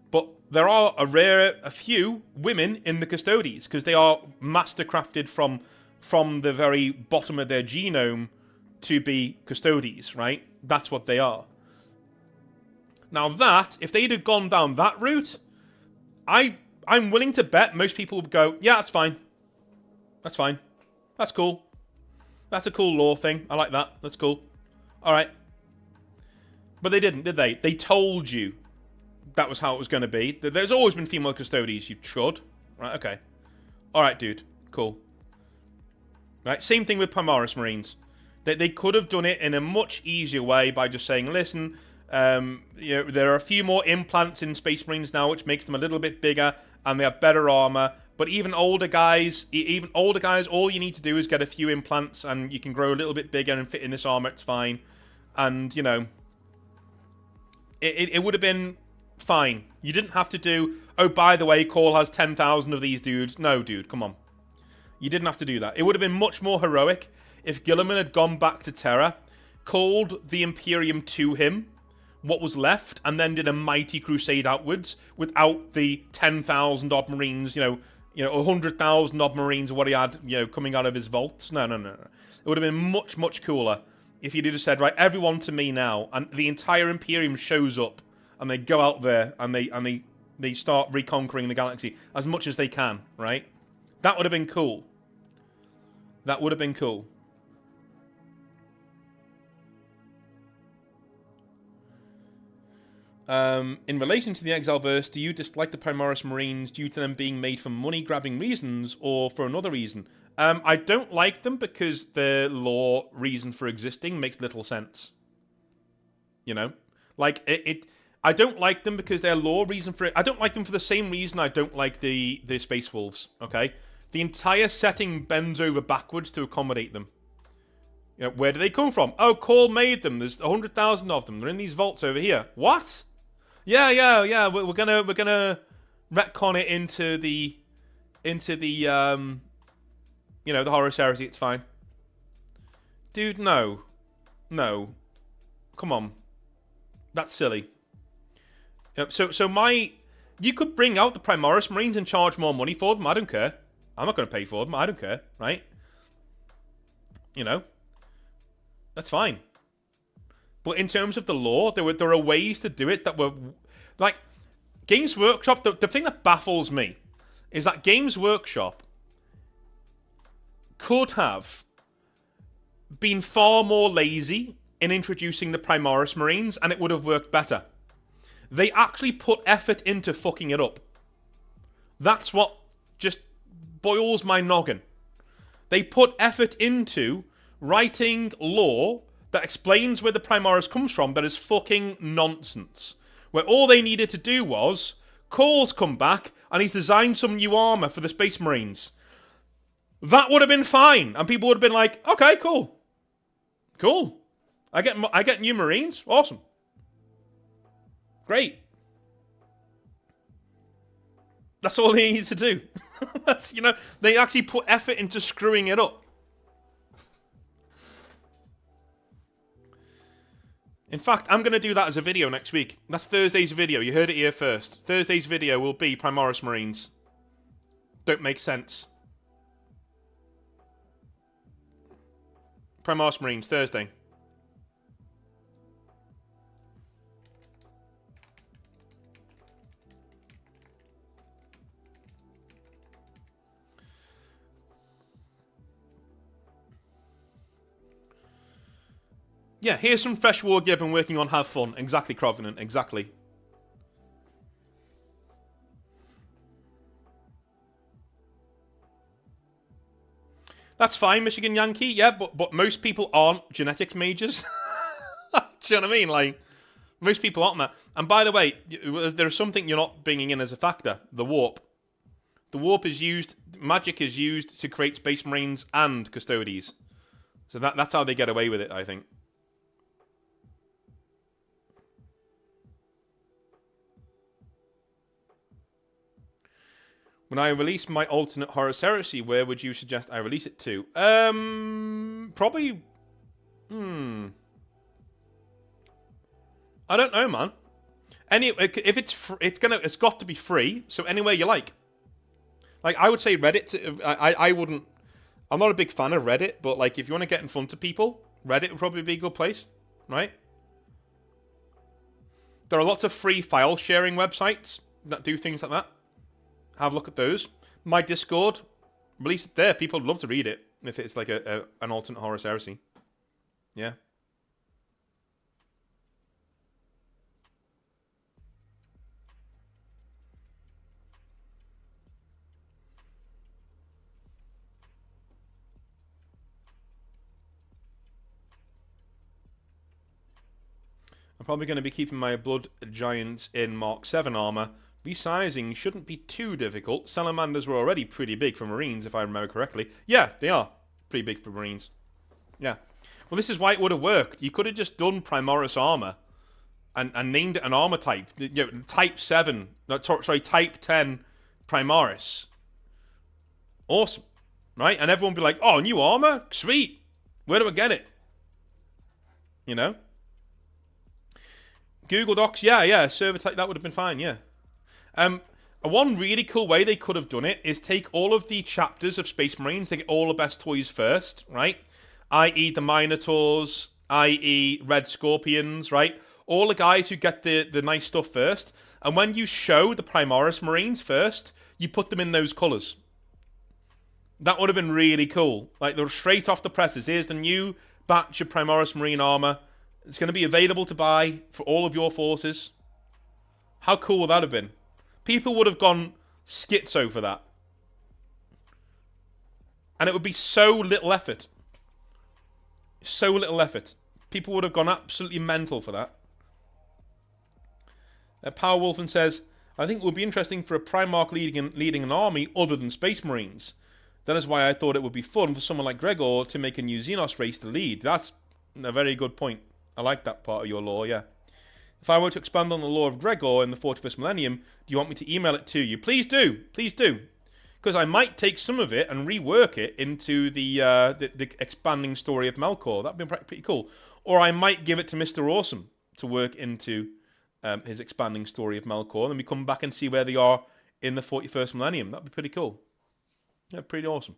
But there are a few women in the Custodes, because they are mastercrafted from the very bottom of their genome to be Custodes, right? That's what they are. Now that, if they'd have gone down that route, I'm willing to bet most people would go, yeah, that's fine. That's fine. That's cool. That's a cool lore thing. I like that. That's cool. Alright. But they didn't, did they? They told you that was how it was going to be. There's always been female custodians, you chud. Right, okay. Alright, dude. Cool. Right, same thing with Primaris Marines. They could have done it in a much easier way by just saying, listen, there are a few more implants in Space Marines now, which makes them a little bit bigger, and they have better armor. But even older guys, all you need to do is get a few implants, and you can grow a little bit bigger and fit in this armor. It's fine, and it would have been fine. You didn't have to do. Oh, by the way, Call has 10,000 of these dudes. No, dude, come on. You didn't have to do that. It would have been much more heroic if Guilliman had gone back to Terra, called the Imperium to him, what was left, and then did a mighty crusade outwards without the 10,000 odd Marines, 100,000 odd Marines, what he had, coming out of his vaults. No. It would have been much, much cooler if he'd have said, right, everyone to me now, and the entire Imperium shows up, and they go out there, and they start reconquering the galaxy as much as they can, right? That would have been cool. That would have been cool. In relation to the Exileverse, do you dislike the Primaris Marines due to them being made for money-grabbing reasons or for another reason? I don't like them because their lore reason for existing makes little sense. I don't like them because their lore reason for it. I don't like them for the same reason I don't like the Space Wolves. Okay, the entire setting bends over backwards to accommodate them. Where do they come from? Oh, Call made them. There's 100,000 of them. They're in these vaults over here. What? Yeah. We're gonna retcon it into the the Horus Heresy. It's fine, dude. No, come on, that's silly. You could bring out the Primaris Marines and charge more money for them. I don't care. I'm not going to pay for them. I don't care, right? That's fine. But in terms of the lore, there are ways to do it that were... Like, Games Workshop, the thing that baffles me is that Games Workshop could have been far more lazy in introducing the Primaris Marines, and it would have worked better. They actually put effort into fucking it up. That's what just boils my noggin. They put effort into writing lore that explains where the Primaris comes from that is fucking nonsense. Where all they needed to do was, Call's come back and he's designed some new armor for the Space Marines. That would have been fine. And people would have been like, okay, cool. Cool. I get new Marines. Awesome. Great. That's all they need to do. That's, they actually put effort into screwing it up. In fact, I'm going to do that as a video next week. That's Thursday's video. You heard it here first. Thursday's video will be Primaris Marines. Don't make sense. Primaris Marines, Thursday. Yeah, here's some fresh war gear I've been working on. Have fun. Exactly, Crovenant. Exactly. That's fine, Michigan Yankee. Yeah, but most people aren't genetics majors. Do you know what I mean? Like, most people aren't that. And by the way, there's something you're not bringing in as a factor. The warp. The warp is used... Magic is used to create Space Marines and Custodes. So that's how they get away with it, I think. When I release my alternate Horus Heresy, where would you suggest I release it to? Probably... I don't know, man. If it's got to be free, so anywhere you like. Like, I would say Reddit. I wouldn't... I'm not a big fan of Reddit, but, like, if you want to get in front of people, Reddit would probably be a good place, right? There are lots of free file sharing websites that do things like that. Have a look at those. My Discord, release it there. People would love to read it. If it's like an alternate Horus Heresy. Yeah. I'm probably going to be keeping my Blood Giants in Mark 7 armor. Resizing shouldn't be too difficult. Salamanders were already pretty big for Marines, if I remember correctly. Yeah, they are pretty big for Marines. Yeah. Well, this is why it would have worked. You could have just done Primoris armor and named it an armor type. You know, type 7. No, sorry, type 10 Primoris. Awesome. Right? And everyone would be like, oh, new armor? Sweet. Where do I get it? You know? Google Docs, yeah, server type, that would have been fine, yeah. One really cool way they could have done it is take all of the chapters of Space Marines, they get all the best toys first, right? I.e. the Minotaurs, i.e. Red Scorpions, right? All the guys who get the nice stuff first. And when you show the Primoris Marines first, you put them in those colours. That would have been really cool. Like, they're straight off the presses. Here's the new batch of Primoris Marine armour. It's going to be available to buy for all of your forces. How cool would that have been? People would have gone schizo for that. And it would be so little effort. So little effort. People would have gone absolutely mental for that. Power Wolfen says, I think it would be interesting for a Primarch leading an army other than Space Marines. That is why I thought it would be fun for someone like Gregor to make a new Xenos race to lead. That's a very good point. I like that part of your lore, yeah. If I were to expand on the lore of Gregor in the 41st millennium, do you want me to email it to you? Please do. Please do. Because I might take some of it and rework it into the expanding story of Melkor. That'd be pretty cool. Or I might give it to Mr. Awesome to work into his expanding story of Melkor. Then we come back and see where they are in the 41st millennium. That'd be pretty cool. Yeah, pretty awesome.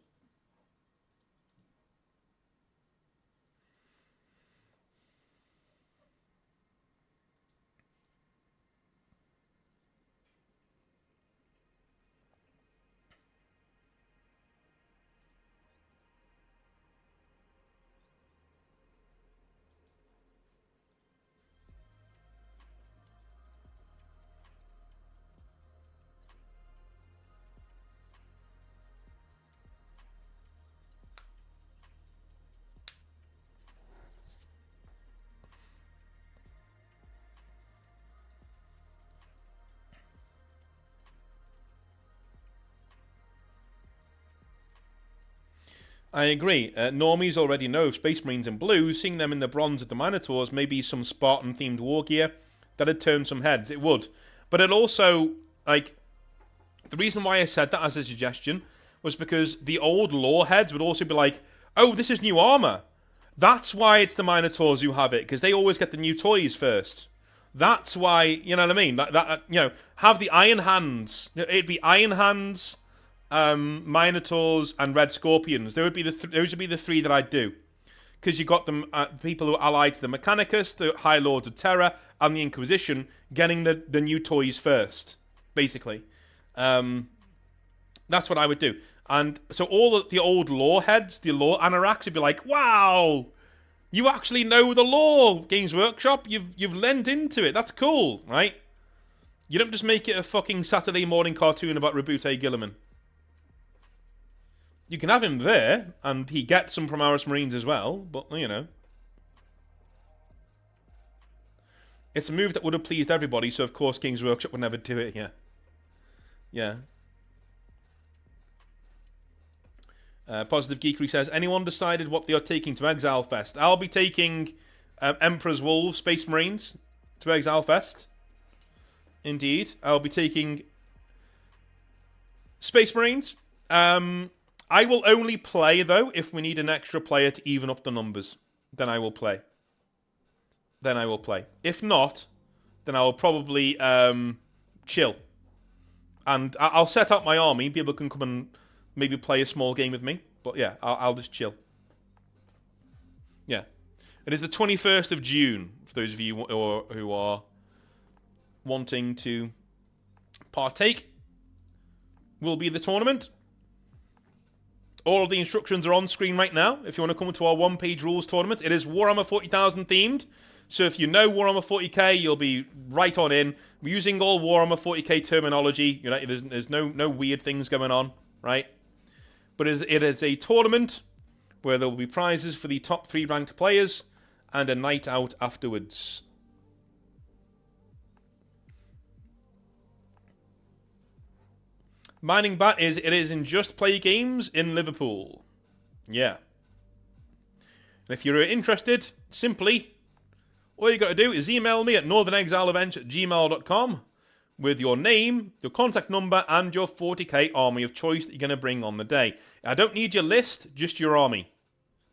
I agree. Normies already know Space Marines in blue. Seeing them in the bronze of the Minotaurs, maybe some Spartan-themed war gear, that'd turn some heads. It would. But it also, like, the reason why I said that as a suggestion was because the old lore heads would also be like, oh, this is new armor. That's why it's the Minotaurs who have it, because they always get the new toys first. That's why, you know what I mean? Have the Iron Hands. It'd be Iron Hands, Minotaurs, and Red Scorpions. Those would be the three that I'd do. Because you got them, people who are allied to the Mechanicus, the High Lords of Terror, and the Inquisition, getting the new toys first, basically. That's what I would do. And so all of the old lore heads, the lore anoraks, would be like, wow, you actually know the lore, Games Workshop. You've lent into it. That's cool, right? You don't just make it a fucking Saturday morning cartoon about Rabute Gilliman. You can have him there, and he gets some Primaris Marines as well, but, you know. It's a move that would have pleased everybody, so of course Games Workshop would never do it, yeah. Yeah. Positive Geekery says, anyone decided what they are taking to Exile Fest? I'll be taking Emperor's Wolves, Space Marines, to Exile Fest. Indeed. I'll be taking Space Marines. I will only play, though, if we need an extra player to even up the numbers. Then I will play. If not, then I will probably chill. And I'll set up my army. People can come and maybe play a small game with me. But yeah, I'll just chill. Yeah. It is the 21st of June, for those of you who are wanting to partake. Will be the tournament. All of the instructions are on screen right now. If you want to come to our one-page rules tournament, it is Warhammer 40,000 themed. So if you know Warhammer 40k, you'll be right on in. We're using all Warhammer 40k terminology. You know, there's no weird things going on, right? But it is a tournament where there will be prizes for the top 3 ranked players and a night out afterwards. Mining Bat it is in Just Play Games in Liverpool. Yeah. And if you're interested, simply, all you got to do is email me at northernexileevents@gmail.com with your name, your contact number, and your 40k army of choice that you're going to bring on the day. I don't need your list, just your army.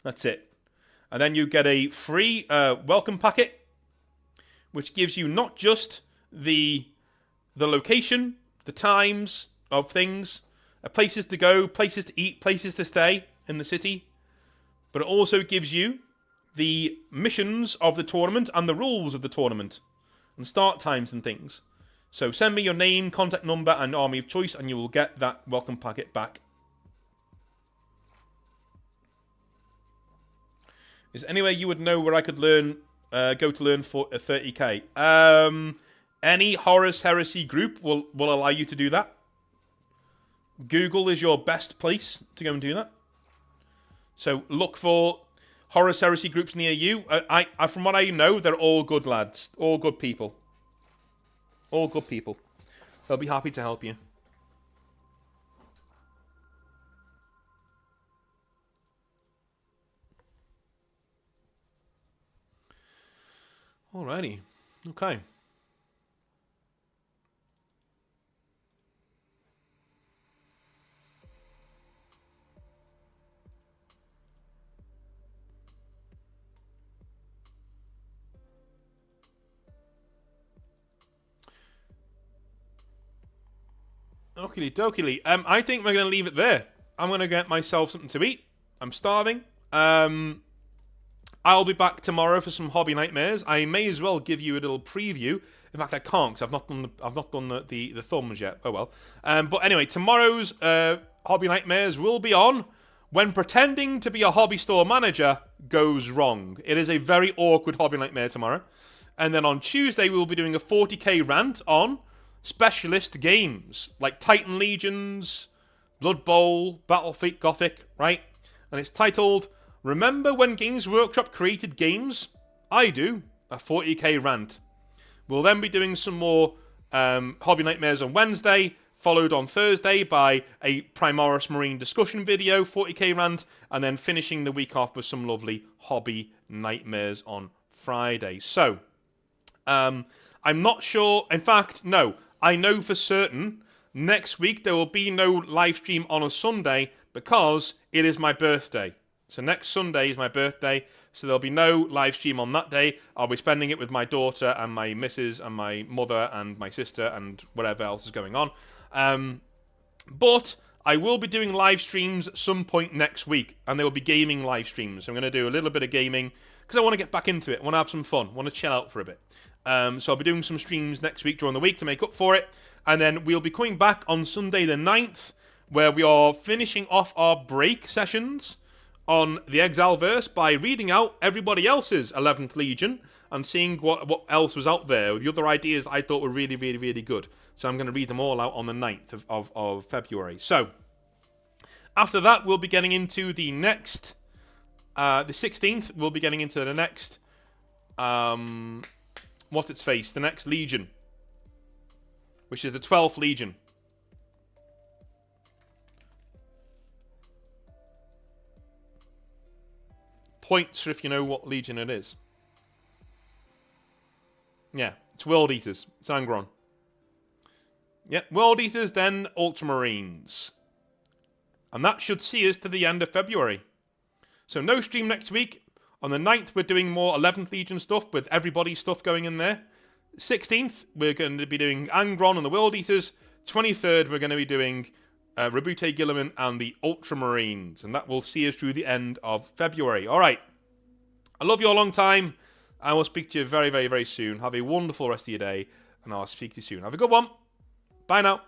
That's it. And then you get a free welcome packet, which gives you not just the location, the times of things, places to go, places to eat, places to stay in the city, but it also gives you the missions of the tournament and the rules of the tournament and start times and things. So send me your name, contact number, and army of choice, and you will get that welcome packet back. Is there anywhere you would know where I could learn, go to learn for a 30k? Any Horus Heresy group will allow you to do that. Google is your best place to go and do that. So look for Horus Heresy groups near you. I from what I know, they're all good lads. All good people. All good people. They'll be happy to help you. Alrighty. Okay. Okie dokie. I think we're going to leave it there. I'm going to get myself something to eat. I'm starving. I'll be back tomorrow for some Hobby Nightmares. I may as well give you a little preview. In fact, I can't because I've not done the thumbs yet. Oh well. But anyway, tomorrow's Hobby Nightmares will be on when pretending to be a hobby store manager goes wrong. It is a very awkward Hobby Nightmare tomorrow. And then on Tuesday, we will be doing a 40k rant on specialist games like Titan Legions, Blood Bowl, Battlefleet Gothic, right? And it's titled, Remember When Games Workshop Created Games? I Do, a 40k rant. We'll then be doing some more Hobby Nightmares on Wednesday, followed on Thursday by a Primaris Marine discussion video, 40k rant, and then finishing the week off with some lovely Hobby Nightmares on Friday. So, I'm not sure, in fact, no, I know for certain next week there will be no live stream on a Sunday because it is my birthday. So next Sunday is my birthday, so there'll be no live stream on that day. I'll be spending it with my daughter and my missus and my mother and my sister and whatever else is going on. But I will be doing live streams at some point next week, and there will be gaming live streams. So I'm going to do a little bit of gaming because I want to get back into it. I want to have some fun. I want to chill out for a bit. So I'll be doing some streams next week during the week to make up for it. And then we'll be coming back on Sunday the 9th, where we are finishing off our break sessions on the Exileverse by reading out everybody else's 11th Legion and seeing what else was out there, the other ideas that I thought were really, really, really good. So I'm going to read them all out on the 9th of February. So after that, we'll be getting into the next, the 16th, we'll be getting into the next, what's its face, the next Legion, which is the 12th Legion. Points if you know what Legion it is. Yeah, it's World Eaters. It's Angron. Yep, World Eaters, then Ultramarines. And that should see us to the end of February. So no stream next week. On the 9th, we're doing more 11th Legion stuff with everybody's stuff going in there. 16th, we're going to be doing Angron and the World Eaters. 23rd, we're going to be doing Rabute Gilliman and the Ultramarines. And that will see us through the end of February. All right. I love you a long time. I will speak to you very, very, very soon. Have a wonderful rest of your day. And I'll speak to you soon. Have a good one. Bye now.